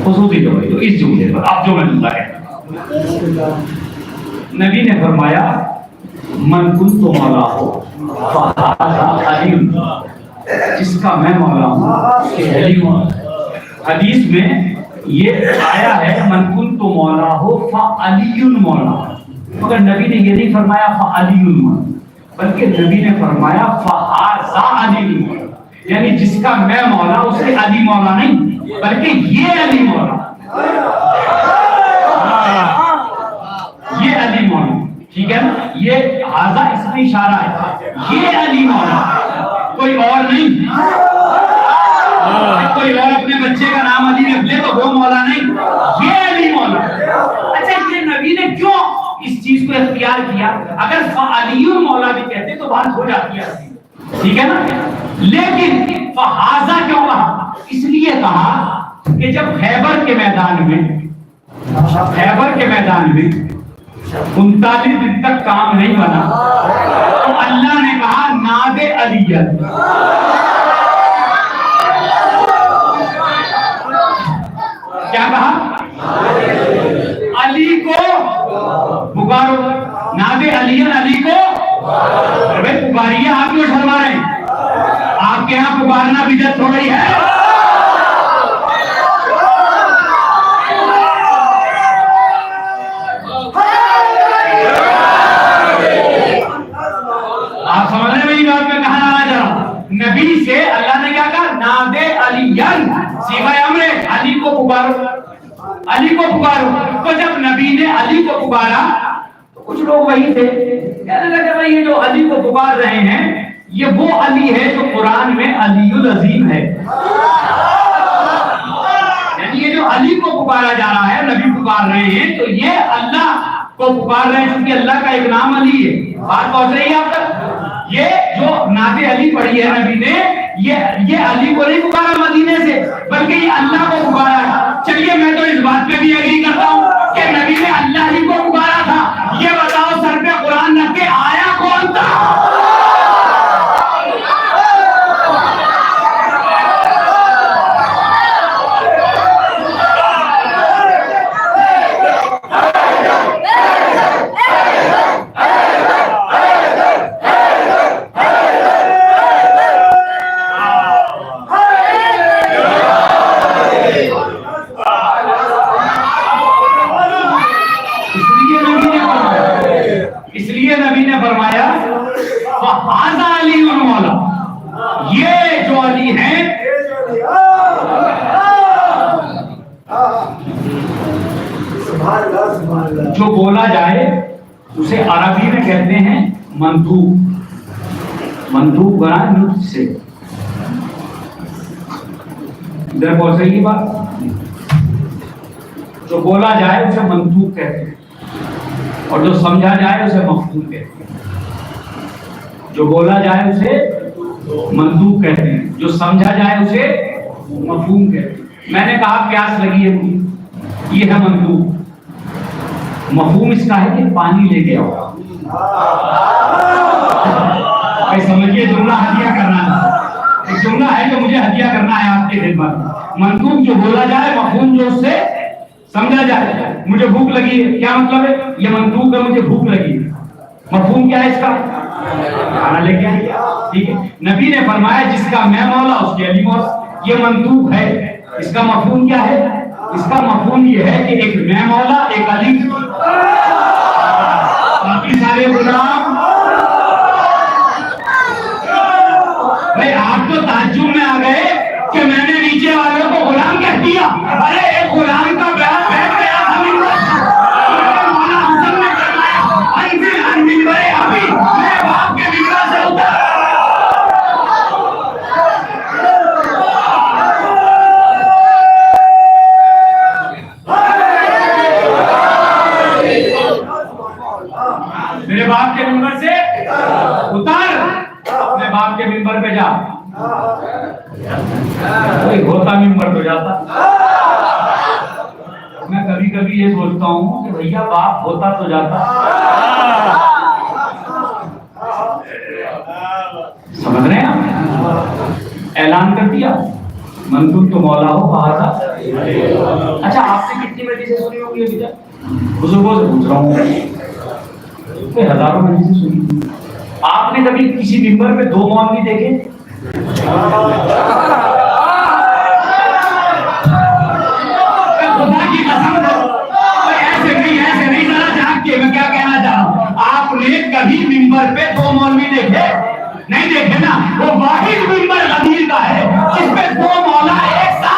خصوصی توجہ اس جملے پر. اب جو میں جملہ کہتا ہوں، نبی نے فرمایا من کنت مولا ہو فہذا علی، جس کا میں مولا ہوں کہ علی ہوں. حدیث میں یہ آیا ہے من کنت مولا ہو فعلی مولا، مگر نبی نے یہ نہیں فرمایا فعلی مولا، بلکہ نبی نے فرمایا فہذا علی مولا، یعنی جس کا میں مولا اس کے علی مولا نہیں بلکہ یہ علی مولا، یہ علی مولا. ٹھیک ہے نا؟ یہ ہاذا اس میں اشارہ ہے، یہ علی مولا کوئی اور نہیں. کوئی اور اپنے بچے کا نام علی رکھ لے تو وہ مولا نہیں، یہ علی مولا۔ اچھا یہ نبی نے کیوں اس چیز کو اختیار کیا؟ اگر علی مولا بھی کہتے تو بات ہو جاتی ہے، ٹھیک ہے نا؟ لیکن فہذا کیوں کہا؟ اس لیے کہا کہ جب خیبر کے میدان میں 39 دن تک کام نہیں بنا تو اللہ نے کہا نادے علی، کیا کہا؟ علی کو پکارو، نادے علی، علی کو پکاریے۔ آپ کیوں شرما رہے ہیں؟ آپ کے یہاں پکارنا بدعت ہو رہی ہے؟ آپ سمجھ رہے میری بات میں کہاں آنا چاہ رہا؟ نبی سے اللہ نے کیا کہا؟ نادے علی، صیغہ امر، علی کو پکارو، علی کو پکارو۔ تو جب نبی نے علی کو پکارا تو کچھ لوگ وہی تھے کہنے لگے بھائی یہ جو علی کو پکار رہے ہیں یہ وہ علی ہے جو قرآن میں علی العظیم ہے، یعنی یہ جو علی کو پکارا جا رہا ہے، نبی پکار رہے ہیں تو یہ اللہ کو پکار رہے ہیں کیونکہ اللہ کا ایک نام علی ہے۔ بات پہنچ رہی ہے آپ تک؟ یہ جو نعت علی پڑھی ہے نبی نے، یہ علی کو نہیں پکارا مدینے سے بلکہ یہ اللہ کو پکارا ہے۔ چلیے میں تو اس بات پہ بھی اگری کرتا ہوں کہ نبی نے اللہ ہی کو پکارا تھا، یہ بتاؤ سر پہ قرآن رکھ کے آیا کون تھا؟ نبی نے فرمایا فہذا علی المولا، یہ جو علی ہیں جو بولا جائے اسے عربی میں کہتے ہیں مندوب، مندوب بنا نطق سے، ادھر بہت صحیح بات، جو بولا جائے اسے مندوب کہتے ہیں اور جو سمجھا جائے اسے مفہوم کہتے ہیں۔ جو بولا جائے اسے مندوب کہتے ہیں، جو سمجھا جائے اسے مفہوم کہتے ہیں۔ میں نے کہا پیاس لگی ہے مجھے، یہ ہے مندوب، مفہوم اس کا ہے کہ پانی لے کے آؤ۔ سمجھیے جملہ ہدیہ کرنا ہے، ایک جملہ ہے جو مجھے ہدیہ کرنا ہے آپ کے خدمت۔ مندوب جو بولا جائے، مفہوم جو اس سے سمجھا جائے۔ مجھے بھوک لگی ہے، کیا مطلب ہے؟ یہ مندوب ہے، مجھے بھوک لگی ہے۔ مفہوم کیا ہے اس کا؟ کھانا لے کے آئے، ٹھیک ہے۔ نبی نے فرمایا جس کا میں مولا اس کے علی مولا، یہ مندوب ہے۔ اس کا مفہوم کیا ہے؟ اس کا مفہوم یہ ہے کہ ایک میں مولا، ایک علی، باقی سارے غلام۔ بھائی آپ تو تعجب میں آ گئے کہ میں نے نیچے والوں کو غلام کہہ دیا۔ ارے ایک غلام کا بیان بیٹھ گیا تھا مولا حسن نے فرمایا انزل عن منبر ابی، میں باپ کے ممبر سے اتر۔ میرے باپ کے ممبر سے اتر، میں باپ کے ممبر پہ جا۔ کوئی ہوتا ممبر تو جاتا۔ میں کبھی کبھی یہ سوچتا ہوں کہ بھیا باپ ہوتا تو جاتا۔ سمجھ رہے ہیں آپ؟ اعلان کر دیا مندوب تو مولا ہو بہذا۔ اچھا آپ نے کتنی مجلسیں سنی ہوگی ابھی تک؟ بزرگوں سے پوچھ رہا ہوں، ہزاروں مجلسیں سنی۔ آپ نے کبھی کسی ممبر پہ 2 مولوی دیکھے؟ خدا کی قسم ایسے نہیں ذرا جان کے میں کیا کہنا چاہ رہا ہوں۔ آپ نے کبھی ممبر پہ 2 مولوی دیکھے؟ نہیں دیکھے نا۔ وہ واحد ممبر غدیر کا ہے جس پہ 2 مولا ایک ساتھ۔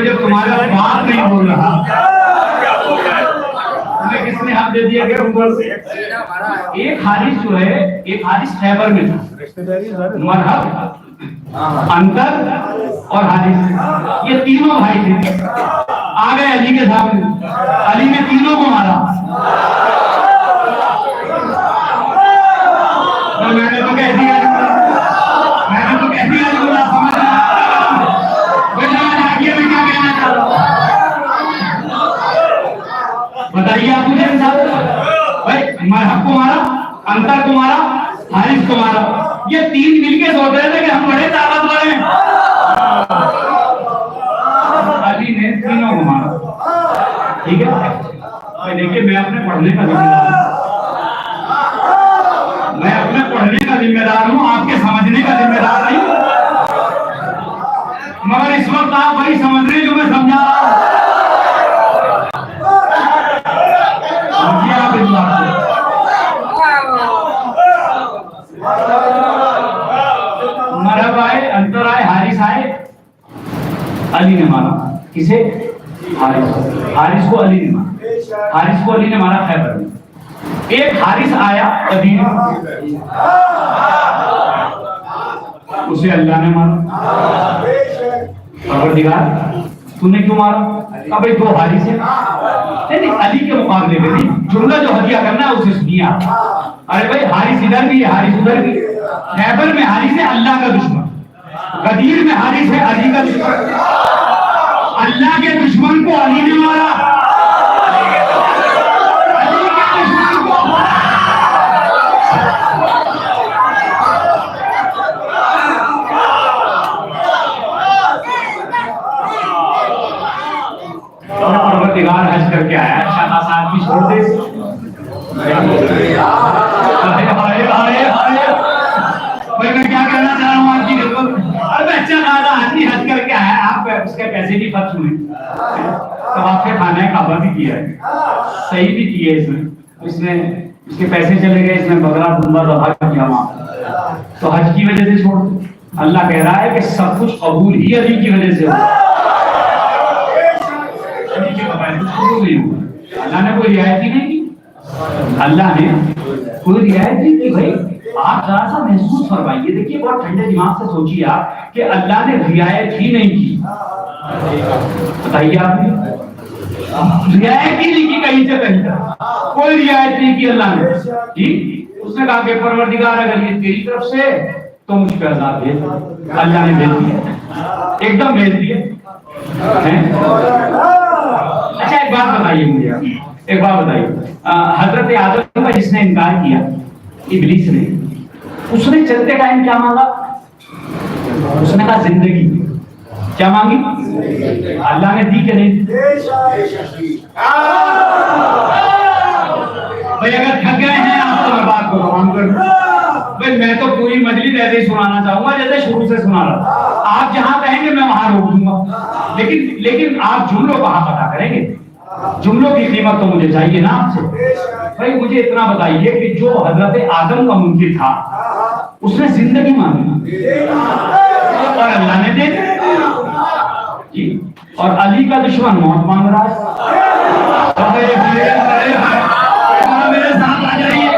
بھائی جب تمہارا بات نہیں بول رہا تمہیں کس نے حق دے دیا کہ اوپر سے؟ ایک حارث جو ہے، ایک حارث خیبر میں تھا، مرحب، انتر اور حارث، یہ تینوں بھائی تھے. آ گئے علی کے سامنے، علی نے تینوں کو مارا. میں نے تو کہہ دیا، سمجھ آگے میں کیا کہنا چاہ رہا ہوں. بتائیے آپ مجھے بھائی، مرحب کو مارا، انتر کو مارا، حارث کو مارا. یہ تین مل کے سوچ رہے تھے کہ ہم بڑے طاقتور ہیں. علی نے تینوں کو مارا. ٹھیک ہے، دیکھیے میں اپنے پڑھنے کا ذمہ دار ہوں، میں اپنے پڑھنے کا ذمہ دار ہوں، آپ کے سمجھنے کا ذمہ دار نہیں. مگر اس وقت آپ وہی سمجھ رہے جو میں سمجھا رہا ہوں. آپ اس بات کو مرحب آئے، انتر آئے، حارث آئے، علی نے مارا. کسے؟ حارث کو علی نے مارا. حارث کو علی نے مارا خیبر میں. ایک حارث آیا قدیم، اسے اللہ نے مارا. پروردگار تو نے کیوں مارا؟ اب دو حارث ہیں، نہیں علی کے مقابلے میں نہیں. جملہ جو ہدیہ کرنا ہے اسے سنیے آپ. ارے بھائی حارث ادھر بھی ہے، حارث ادھر بھی. خیبر میں حارث ہے اللہ کا دشمن، غدیر میں حارث ہے علی کا دشمن. اللہ کے دشمن کو علی نے مارا، علی کے دشمن کو پروردگار حج کر کے آیا. شاہ صاحب بھی چھوڑ دے. میں کیا کہنا چاہ رہا ہوں آپ کی خدمت. ارے اچھا خاصا آدمی حج کر کے آیا، آپ اس کے پیسے بھی خرچ ہوئے، تو آپ کے کھانے کعبہ بھی کیا ہے، صحیح بھی کیا اس نے اس کے پیسے چلے گئے، اس نے بکرا دمبا ذبح کیا وہاں، تو حج کی وجہ سے چھوڑ دو. اللہ کہہ رہا ہے کہ سب کچھ قبول ہی علی کی وجہ سے ہو. اللہ نے کوئی رعایت ہی نہیں کی. اللہ نے کوئی رعایت نہیں کی. بھائی آپ ذرا سا محسوس فرمائیے، دیکھیے بہت ٹھنڈے دماغ سے سوچیے آپ کہ اللہ نے رعایت ہی نہیں کی. بتائیے آپ نے رعایت ہی نہیں کی کہیں سے کہیں تک، کوئی رعایت نہیں کی اللہ نے. جی اس نے کہا کہ پروردگار اگر یہ تیری طرف سے تو مجھ پہ عذاب بھیج. اللہ نے بھیج دیا، ایک دم بھیج دیا. اچھا ایک بات بتائیے مجھے، ایک بات بتائیے، حضرت آدم کا جس نے انکار کیا ابلیس نے، اس نے چلتے ٹائم کیا مانگا؟ اس نے کہا زندگی. کیا مانگی؟ اللہ نے دی کہ نہیں؟ بھائی اگر تھک گئے ہیں آپ تو میں بات کو تمام کر دوں. بھائی میں تو پوری مجلس ایسے ہی سنانا چاہوں گا جیسے شروع سے سنا رہا. آپ جہاں کہیں گے میں وہاں روک دوں گا، لیکن آپ جملوں کہاں پتا کریں گے؟ جملوں کی قیمت تو مجھے چاہیے نا آپ سے. بھائی مجھے اتنا بتائیے کہ جو حضرت آدم کا منکر تھا اس نے زندگی مانگی اور اللہ نے دے دی، اور علی کا دشمن موت مانگ رہا ہے. میرے ساتھ آ جائیے.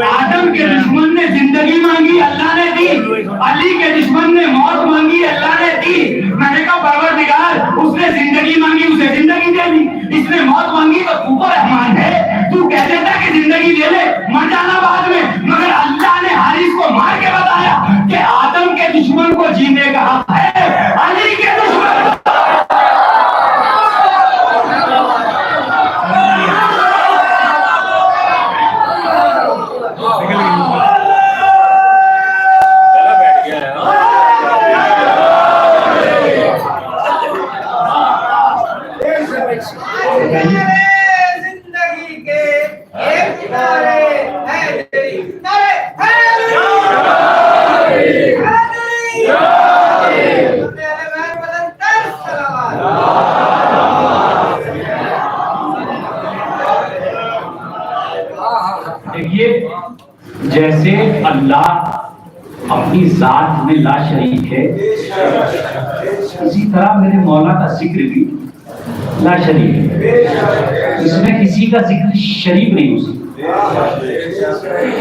آدم کے دشمن نے زندگی مانگی، اللہ نے دی. علی کے دشمن نے موت مانگی، اللہ نے دی. میں نے کہا پروردگار اس نے زندگی مانگی، اسے زندگی دے دی. اس نے موت مانگی تو تو رحمان ہے، تو کہہ دیتا کہ زندگی دے لے، مر جانا بعد میں. مگر اللہ نے حارث کو مار کے بتایا کہ آدم کے دشمن کو جینے کا حق ہے، علی کے دشمن جیسے اللہ اپنی ذات میں لا شریک ہے، اسی طرح میرے مولا کا ذکر بھی لا شریک ہے، اس میں کسی کا ذکر شریک نہیں ہو سکتا،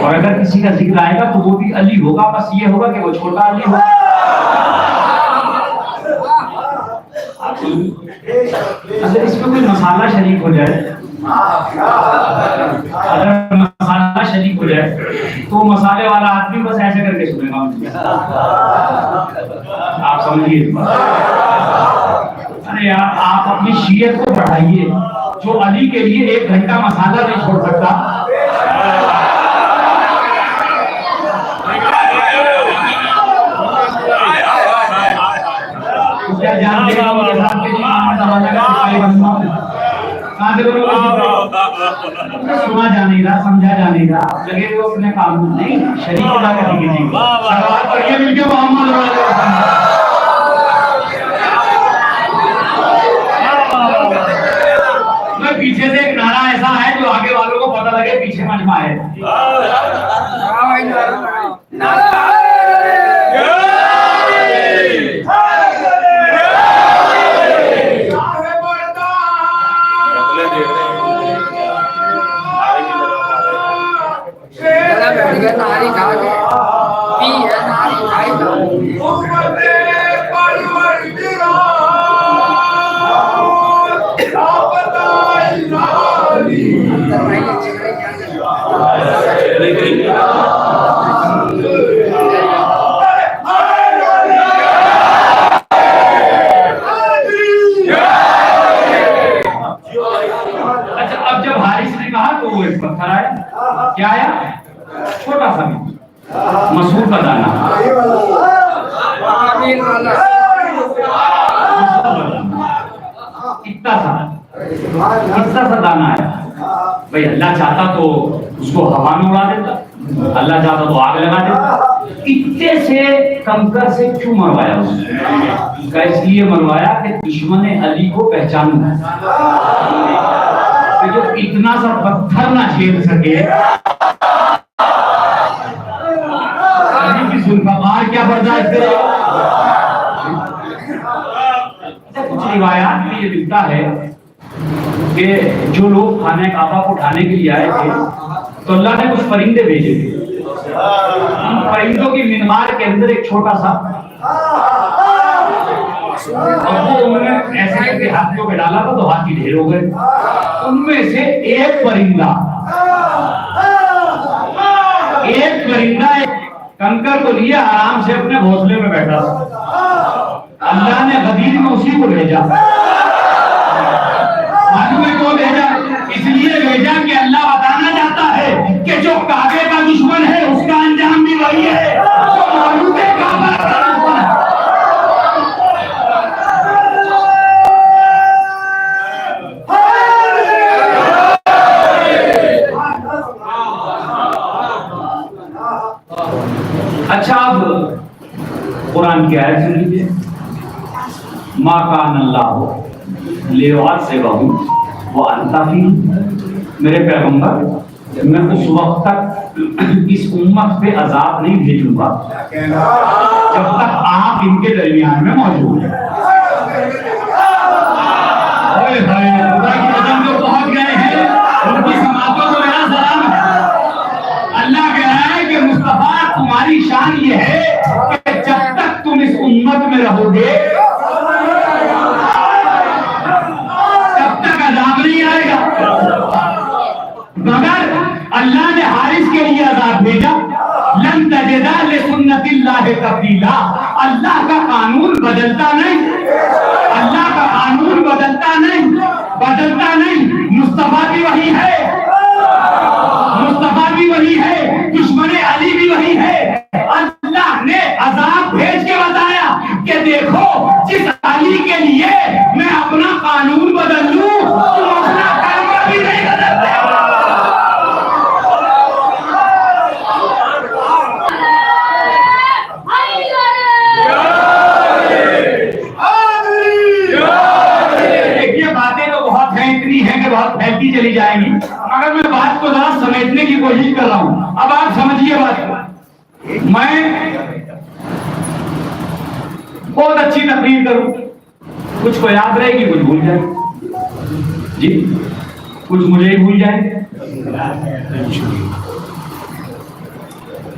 اور اگر کسی کا ذکر آئے گا تو وہ بھی علی ہوگا، بس یہ ہوگا کہ وہ چھوٹا علی ہوگا۔ اگر اس میں کوئی مسالہ شریک ہو جائے، اگر مسالہ شریک ہو جائے تو مسالے والا آدمی بس ایسے کر کے سنے گا، آپ سمجھیے۔ ارے یار آپ اپنی شیعت کو بڑھائیے، جو علی کے لیے 1 گھنٹہ مسالہ نہیں چھوڑ سکتا، کیا جانتے ہیں ان کے ساتھ کے محمد حوالہ کا سپاہی بننا کہاں سے بولو؟ سنا جا نہیں رہا، سمجھا جا نہیں رہا، لگے وہ اپنے کام میں نہیں شریک خدا کا دیکھیں گے، سلوات پڑھیے مل کے محمد حوالہ کا پیچھے سے ایک نعرہ ایسا ہے جو آگے والوں کو پتہ لگے پیچھے مجمع ہے۔ کیا آیا؟ چھوٹا سا مسور کا دانہ، اتنا سا دانہ ہے بھائی۔ اللہ چاہتا تو اس کو ہوا میں اڑا دیتا، اللہ چاہتا تو آگ لگا دیتا۔ اتنے سے کنکر سے کیوں مروایا اس نے؟ اس لیے مروایا کہ دشمن علی کو پہچاننا، جو اتنا سا پتھر نہ چھید سکے، علی کی ذوالفقار کیا برداشت کرے؟ کچھ روایات میں یہ ملتا ہے کہ جو لوگ خانہ کعبہ کو اٹھانے کے لیے آئے تھے تو اللہ نے کچھ پرندے بھیجے تھے، ان پرندوں کی منمار کے اندر ایک چھوٹا سا، اور وہ انہوں نے ایسے کر کے ہاتھیوں پہ ڈالا تھا تو ہاتھی ڈھیر ہو گئے۔ ان میں سے ایک پرندہ کنکر کو لیا، آرام سے اپنے گھونسلے میں بیٹھا، اللہ نے غدیر میں اسی کو بھیجا۔ معلوم ہے کیوں بھیجا؟ اس لیے بھیجا کہ اللہ بتانا چاہتا ہے کہ جو کعبے کا دشمن ہے اس کا انجام بھی وہی ہے جو موجود ہے کعبہ کا دشمن ہے۔ اچھا اب قرآن کی آیت سن لیجیے، ما کان اللہ لیعذبہم وانت فیہم، میرے پیغمبر میں اس وقت تک اس امت پہ عذاب نہیں بھیجوں گا جب تک آپ ان کے درمیان میں موجود ہیں۔ خدا کی قسم جو پہنچ گئے ہیں ان کی سماعتوں کو میرا سلام ہے۔ اللہ کہہ رہا ہے کہ مصطفیٰ تمہاری شان یہ ہے کہ جب تک تم اس امت میں رہو گے تب تک عذاب نہیں آئے گا، مگر اللہ نے حارث کے لیے عذاب بھیجا۔ لن تجد لسنت اللہ تبدیلا، اللہ کا قانون بدلتا نہیں، اللہ کا قانون بدلتا نہیں، مصطفیٰ بھی وہی ہے، مصطفیٰ بھی وہی ہے، دشمن علی بھی وہی ہے۔ اللہ نے عذاب بھیج کے بتایا کہ دیکھو جس علی کے لیے میں اپنا قانون بدل لوں تم اپنا کلمہ بھی نہیں بدلتے۔ بہت پھیلتی چلی جائیں گی، مگر میں بات کو ذرا سمیٹنے کی کوشش کر رہا ہوں۔ اب آپ سمجھیے بات کو، میں بہت اچھی تقریر کروں، کچھ کو یاد رہے گی، کچھ بھول جائے جی، کچھ مجھے ہی بھول جائیں گے.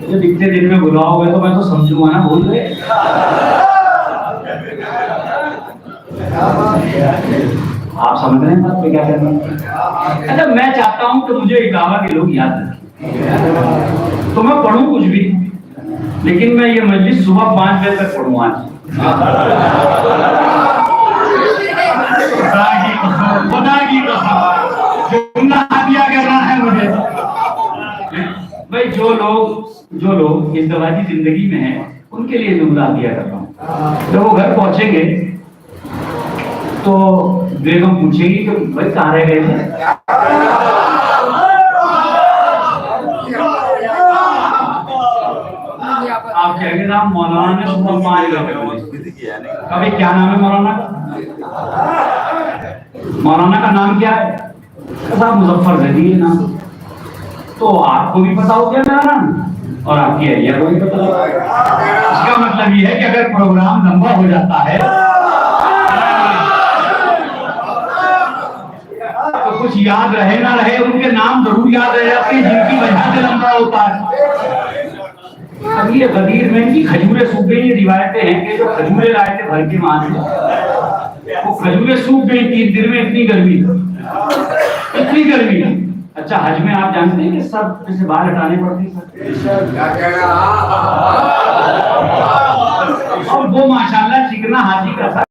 جب اتنے دن میں بلاؤ گے تو میں تو سمجھوں گا نا بھول گئے. آپ سمجھ رہے ہیں بات میں کیا کرنا. اچھا میں چاہتا ہوں کہ مجھے اکاوا کے لوگ یاد رکھیں، تو میں پڑھوں کچھ بھی، لیکن میں یہ مجلس صبح 5 بجے تک پڑھوں. آج خدا کی قسم جملہ ہدیہ کرنا ہے مجھے. بھائی جو لوگ ازدواجی زندگی میں ہیں ان کے لیے جملہ ہدیہ کر رہا ہوں. جب وہ گھر پہنچیں گے تو بیگم پوچھے گی کہ بھائی کہاں رہ گئے تھے. آپ کہیں گے صاحب مولانا نے صبح 5 بجے. کبھی کیا نام ہے مولانا کا؟ مولانا کا نام کیا ہے؟ صاحب مظفر زیدی ہے نام. تو آپ کو بھی پتا ہو گیا میرا نام اور آپ کی اہلیہ کو بھی پتا ہو. اس کا مطلب یہ ہے کہ اگر پروگرام لمبا ہو جاتا ہے تو کچھ یاد رہے نہ رہے ان کے نام ضرور یاد رہ جاتے ہیں جن کی وجہ سے لمبا ہوتا ہے. اب یہ غدیر میں کی کھجوریں سوکھ گئی. یہ روایتیں ہیں کہ جو کھجوریں لائے تھے بھر کے وہاں سے وہ کھجوریں سوکھ گئی 3 دن میں. اتنی گرمی اتنی گرمی. اچھا حج میں آپ جانتے ہیں کہ سب سے باہر ہٹانے پڑتے ہیں اور وہ ماشاءاللہ چکنا حاجی کا تھا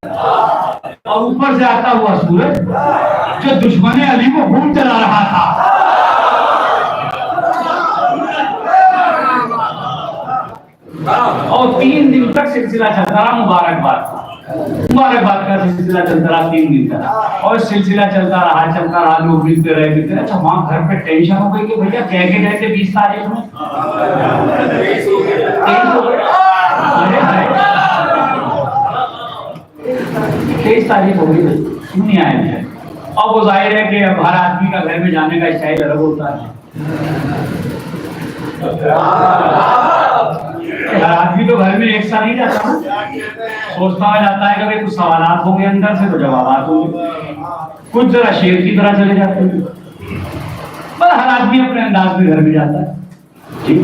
اور اوپر سے آتا ہوا سورج جو دشمن علی کو خون چلا رہا تھا. اور 3 دن تک سلسلہ چلتا رہا. مبارکباد کا سلسلہ چلتا رہا 3 دن تک. اور سلسلہ چلتا رہا لوگ ملتے رہے. اچھا وہاں گھر پہ ٹینشن ہو گئی کہ بھیا کہہ کے گئے تھے 20 تاریخ میں 23 تاریخ ہو گئی کیوں نہیں آئے تھے. اب وہ ظاہر ہے کہ اب ہر آدمی کا گھر میں جانے کا اسٹائل الگ ہوتا ہے. ہر آدمی تو گھر میں ایک ساتھ نہیں جاتا. سوچتا ہوا جاتا ہے کہ کچھ سوالات ہوں گے اندر سے تو جوابات ہوں گے. کچھ ذرا شیر کی طرح چلے جاتے ہیں. بس ہر آدمی اپنے انداز میں گھر میں جاتا ہے. ٹھیک.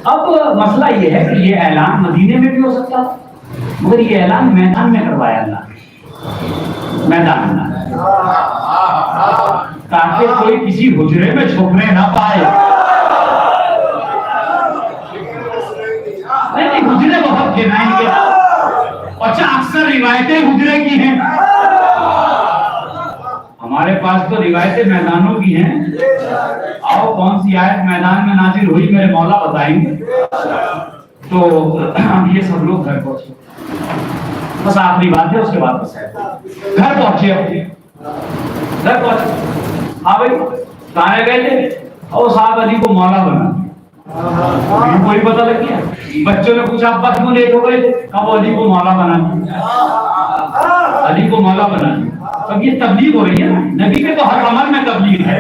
اب مسئلہ یہ ہے کہ یہ اعلان مدینے میں بھی ہو سکتا ہے مگر یہ اعلان میدان میں کروایا اللہ. میدان میں تاکہ کوئی کسی حجرے میں چھپنے نہ پائے. نہیں حجرے بہت گنائیں گے. اچھا اکثر روایتیں حجرے کی ہیں. ہمارے پاس تو روایتیں میدانوں کی ہیں. آؤ کون سی آیت میدان میں نازل ہوئی میرے مولا بتائیں گے. تو یہ سب لوگ گھر پہنچے. بس آخری بات ہے اس کے بعد بس ہے گھر پہنچے. اپنے گھر پہنچے. ہاں بھائی کہاں گئے تھے؟ اور صاحب علی کو مولا بنا. کوئی پتہ لگ گیا. بچوں نے پوچھا ابا کیوں لیٹ ہو گئے؟ اب علی کو مولا بنا دیا. علی کو مولا بنا دیا. اب یہ تبلیغ ہو رہی ہے نا. نبی کے تو ہر عمل میں تبلیغ ہے.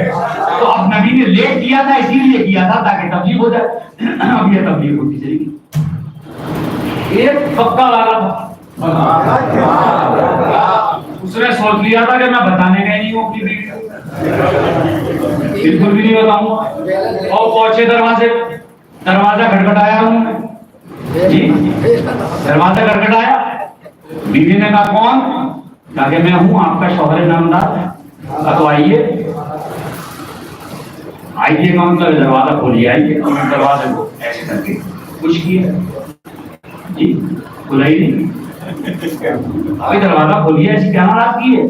تو اب نبی نے لیٹ کیا تھا اسی لیے کیا تھا تاکہ تبلیغ ہو جائے. اب یہ تبلیغ ہوتی چلے گی. ایک پکا والا تھا. اس نے سوچ لیا تھا کہ میں بتانے کا نہیں ہوں اپنی بیوی کو. بالکل بھی نہیں بتاؤں گا. اور پہنچے دروازے. دروازہ کھٹکھٹایا ہوں میں جی. دروازہ کھٹکھٹایا. بیوی نے کہا کون؟ کہا کہ میں ہوں آپ کا شوہر نامدار. تو آئیے آئیے کا مطلب دروازہ کھولیے. آئیے دروازے کو ایسے کر کے کچھ کیا جی. کھلا ہی نہیں. ابھی دروازہ کھولیے ایسی کیا ناراض کی ہے.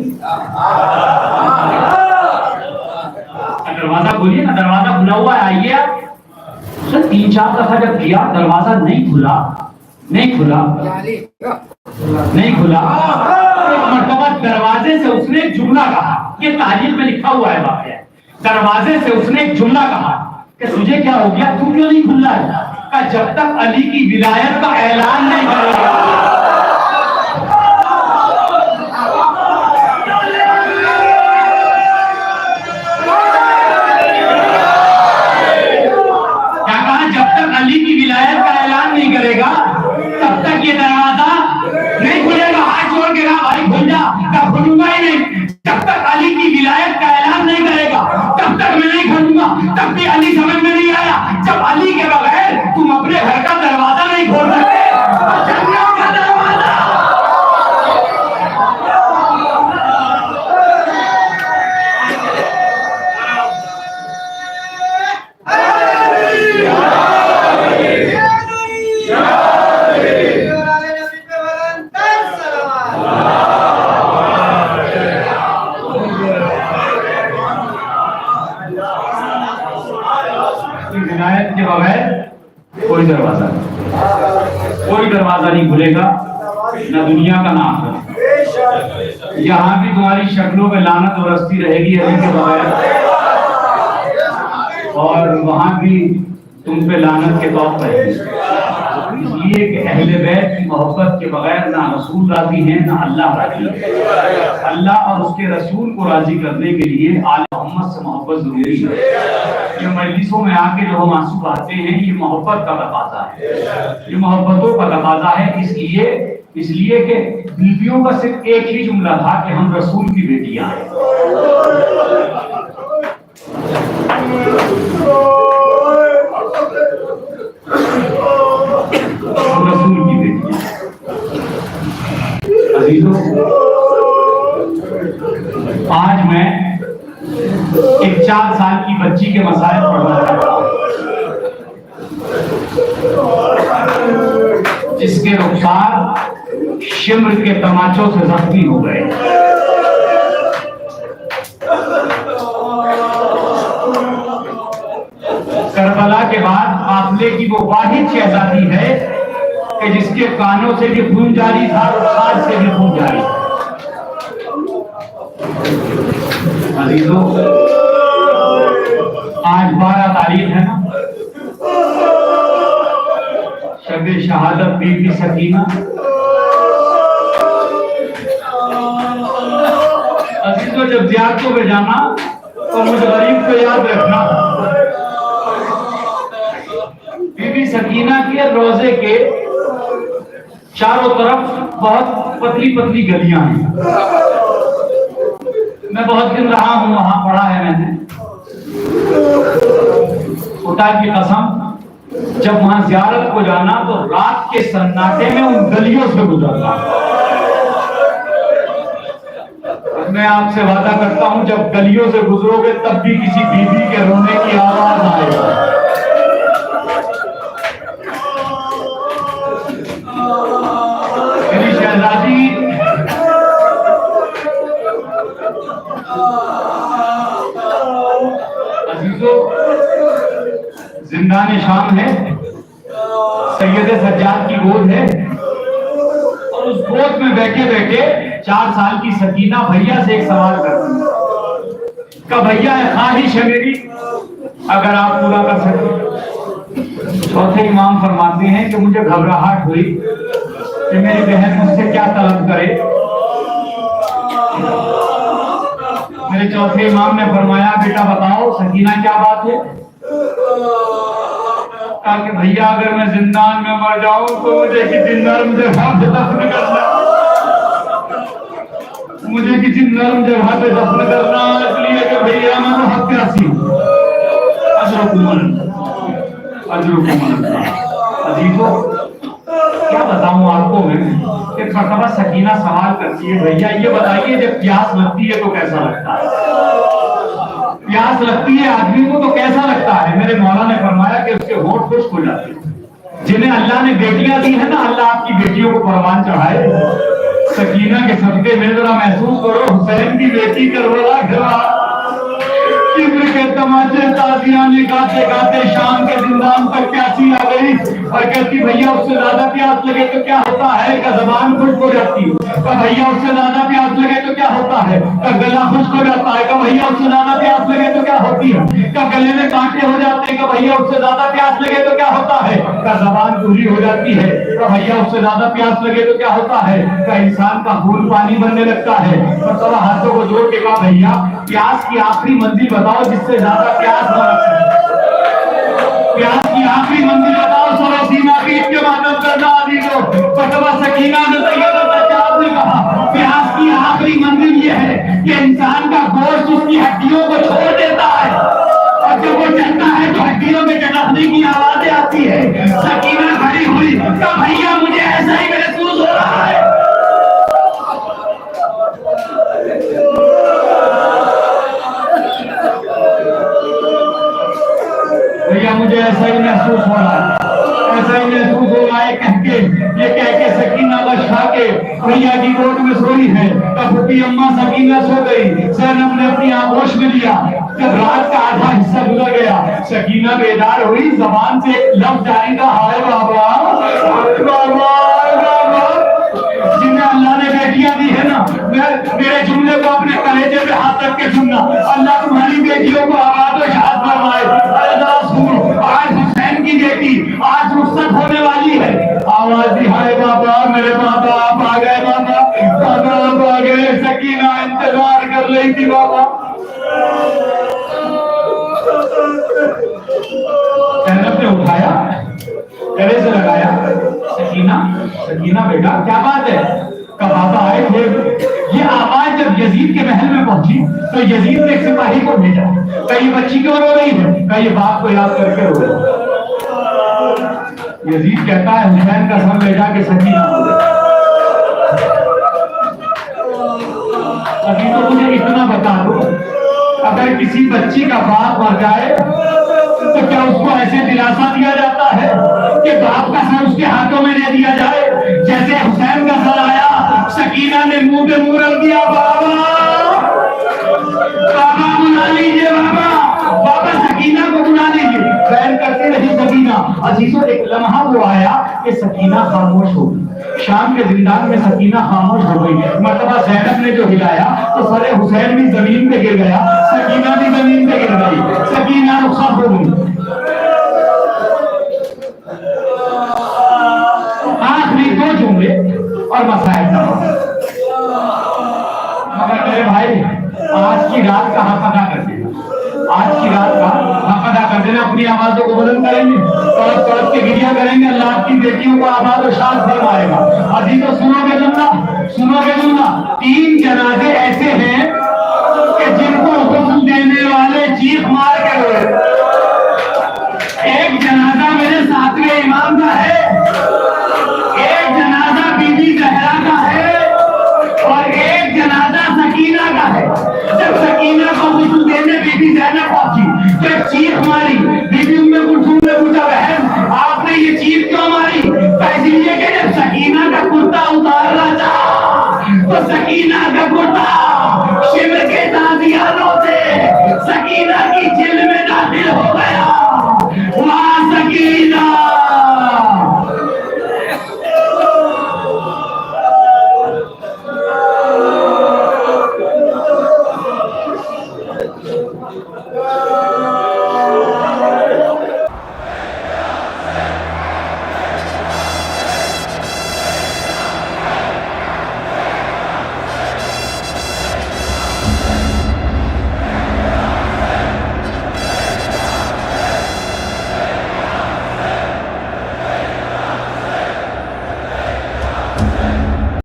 دروازہ کھولیے نا. دروازہ کھلا ہوا ہے. آئیے آپ. 3-4 دفعہ جب کیا دروازہ نہیں کھلا. ایک مرتبہ دروازے سے اس نے ایک جملہ کہا. یہ تاریخ میں لکھا ہوا ہے واقعہ. دروازے سے اس نے ایک جملہ کہا کہ تجھے کیا ہو گیا, تو کیوں نہیں کھلا ہے؟ کہ جب تک علی کی ولایت کا اعلان نہیں کرے گا. کیا کہا؟ جب تک علی کی ولایت کا اعلان نہیں کرے گا تب تک یہ دروازہ کھلوں گا ہی نہیں جب تک علی کی ولایت کا اعلان نہیں کرے گا، تب تک میں نہیں کھلوں گا۔ تب بھی علی سمجھ میں نہیں آیا، جب علی کے بغیر تم اپنے گھر کا دروازہ نہیں کھول سکتے تو جنگوں کا دروازہ۔ ولایت کے بغیر کوئی دروازہ نہیں، کوئی دروازہ نہیں کھلے گا، نہ دنیا کا نہ آخرت۔ یہاں بھی تمہاری شکلوں میں لعنت برستی رہے گی علی کے بغیر، اور وہاں بھی تم پہ لعنت کے طور پر ہے۔ اس لیے کہ اہل بیت کی محبت کے بغیر نہ رسول راضی ہیں نہ اللہ راضی ہے۔ اللہ اور اس کے رسول کو راضی کرنے کے لیے آل محمد سے محبت ضروری ہے۔ یہ مجلسوں میں آ کے جو ہم آنسو بہاتے ہیں یہ محبت کا تقاضا ہے، یہ محبتوں کا تقاضا ہے۔ اس لیے کہ بیویوں کا صرف ایک ہی جملہ تھا کہ ہم رسول کی بیٹیاں ہیں۔ رسول کی بیٹیاں عزیزوں، آج میں ایک 4 سال کی بچی کے مسائل پڑھنا چاہتا ہوں جس کے رخسار شمر کے تماچوں سے زخمی ہو گئے۔ کربلا کے بعد قافلے کی وہ واحد شہزادی ہے کہ جس کے کانوں سے بھی خون جاری تھا اور خاص سے بھی خون جاری تھا۔ عزیزوں، آج 12 تاریخ ہے نا، شب شہادت بی بی سکینہ۔ عزیزوں، جب زیارتوں پہ جانا تو مجھے غریب کو یاد رکھنا، بی بی سکینہ کے روضے کے چاروں طرف بہت پتلی پتلی گلیاں ہیں۔ میں بہت دن رہا ہوں وہاں، پڑھا ہے میں نے، خدا کی قسم جب وہاں زیارت کو جانا تو رات کے سناٹے میں ان گلیوں سے گزرنا۔ میں آپ سے وعدہ کرتا ہوں جب گلیوں سے گزرو گے تب بھی کسی بیوی کے رونے کی آواز آئے گا۔ میری شہزادی عزیزوں، زندان شام ہے، سید سجاد کی گود ہے، اور اس گود میں بیٹھے بیٹھے 4 سال کی سکینہ بھیا سے ایک سوال کرتی ہے کہ بھیا خواہش ہے میری، اگر آپ پورا کر سکیں۔ چوتھے امام فرماتے ہیں کہ مجھے گھبراہٹ ہوئی کہ میری بہن مجھ سے کیا طلب کرے۔ میرے چوتھے امام نے فرمایا بیٹا بتاؤ سکینہ کیا بات ہے؟ کہا کہ بھیا اگر میں زندان میں مر جاؤں تو مجھے کسی نرم جگہ پہ دفن کرنا، مجھے کسی نرم جگہ پہ دفن کرنا، اس لیے کہ بھیا میں بہت پیاسی ہوں۔ عزیزوں، کیا بتاؤں آپ کو میں، ایک مرتبہ سکینہ سوال کرتی ہے بھیا یہ بتائیے جب پیاس لگتی ہے تو کیسا لگتا ہے؟ پیاس لگتی ہے آدمی کو تو کیسا لگتا ہے؟ میرے مولا نے فرمایا کہ اس کے ہونٹ خشک ہو جاتے ہیں۔ جنہیں اللہ نے بیٹیاں دی ہیں نا، اللہ آپ کی بیٹیوں کو قربان چڑھائے۔ سکینہ کے صدقے میں ذرا محسوس کرو، حسین کی بیٹی کربلا گھرا، کبر کے تماچے تازیانے گاتے گاتے شام کے زندان تک پیاسی آ گئی اور کہتی بھیا اس سے زیادہ پیاس لگے تو کیا ہوتا ہے؟ کہ زبان خشک ہو جاتی ہے۔ کہ بھیا اس سے زیادہ پیاس لگے تو کیا ہوتا ہے؟ کہ گلا خشک ہو جاتا ہے۔ کہ بھیا اس سے زیادہ پیاس لگے تو کیا ہوتی ہے؟ کہ گلے میں کانٹے ہو جاتے ہیں۔ کہ بھیا اس سے زیادہ پیاس لگے تو کیا ہوتا ہے؟ کہ زبان کوری ہو جاتی ہے۔ کہ بھیا اس سے زیادہ پیاس لگے تو کیا ہوتا ہے؟ کہ انسان کا خون پانی بننے لگتا ہے۔ اور ہاتھوں کو جوڑ کے کہا بھیا پیاس کی آخری منزل بتاؤ جس سے زیادہ پیاس نہ لگے۔ پیاس کی آخری منزل بتاؤ، سر و سینہ پیٹ کے ماتم کرنا عزیزوں۔ فتویٰ سکینہ نے سیدہ سجاد نے کہا پیاس کی آخری منزل کہ انسان کا گوشت اس کی ہڈیوں کو چھوڑ دیتا ہے، اور جب وہ چلتا ہے تو ہڈیوں میں چٹکنے کی آوازیں آتی ہے۔ سکینہ کھڑی ہوئی کہ بھیا مجھے ایسا ہی محسوس ہو رہا ہے۔ بھیا مجھے ایسا ہی محسوس ہو رہا ہے، ایسا ہی محسوس ہو رہا ہے یہ کہہ کے سکینہ بچ کھا کے بھیا کی گود میں سوئی ہے۔ پھوپھی اماں سکینہ سو گئی، زینب نے اپنی آغوش میں لیا۔ جب رات کا آدھا حصہ گزر گیا، سکینہ بیدار ہوئی، زبان سے ایک لفظ جاری تھا، ہائے بابا، ہائے بابا، ہائے بابا۔ جنہیں اللہ نے بیٹیاں دی ہے نا، میرے جملے کو اپنے کلیجے پہ ہاتھ رکھ کے سننا، اللہ تمہاری بیٹیوں کو آباد و شاد فرمائے۔ آج حسین کی بیٹی آج رخصت ہونے والی ہے، آواز دی، ہائے بابا، میرے بابا آپ آ گئے، بابا بابا آپ آ گئے۔ سکینہ انتظار کر رہی تھی بابا۔ زینب نے اٹھایا، گلے سے لگایا، سکینہ سکینہ بیٹا کیا بات ہے؟ کہ بابا آئے تھے۔ یہ آواز جب یزید کے محل میں پہنچی تو یزید نے ایک سپاہی کو بھیجا کہ یہ بچی کیوں رو رہی ہے؟ کہ یہ باپ کو یاد کر کے رو رہی ہے۔ یزید کہتا ہے حسین کا سر لے جا کے سکینہ بولے۔ ابھی تو مجھے اتنا بتا دو، اگر کسی بچی کا باپ مر جائے تو کیا اس کو ایسے دلاسا دیا جاتا ہے کہ باپ کا سر اس کے ہاتھوں میں دے دیا جائے؟ جیسے حسین کا سر آیا، سکینہ نے منہ پہ منہ رکھ دیا، بابا بابا بلا لیجیے، بابا بابا سکینہ کو بلا لیجیے۔ بہن کرتے رہی سکینہ۔ عزیزوں ایک لمحہ وہ آیا کہ سکینہ خاموش ہو گئی۔ شام کے زندان میں سکینہ خاموش ہو گئی۔ مرتبہ زینب نے جو ہلایا تو سر حسین بھی زمین پہ گر گیا، سکینہ بھی زمین پہ گر گئی، سکینہ رخصت ہو گئی۔ آخری دو جملے اور مسائل کا مگر میرے بھائی آج کی رات کا حق ادا کر دینا، آج کی رات کا حق ادا کر دینا۔ اپنی آوازوں کو بلند کریں گے، تڑپ تڑپ کے گریہ کریں گے، اللہ آپ کی بیٹیوں کو آباد و شاد فرمائے گا۔ عزیزوں سنو گے جملہ، سنو گے جملہ، 3 جنازے ایسے ہیں کہ جن کو غسل دینے والے چیخ مار کے روئے۔ ایک جنازہ میرے 7ویں امام کا ہے، ایک جنازہ بی بی زہرا کا ہے، اور ایک جنازہ سکینہ کا ہے۔ جب سکینہ کو غسل دینے بی بی زینب پہنچی تو ایک چیخ ماری، بی بی ام کلثوم نے پوچھا بہن آپ نے یہ چیخ کیوں ماری؟ اس لیے کہ جب سکینہ کا کرتا اتارنا چاہا تو سکینہ کا کرتا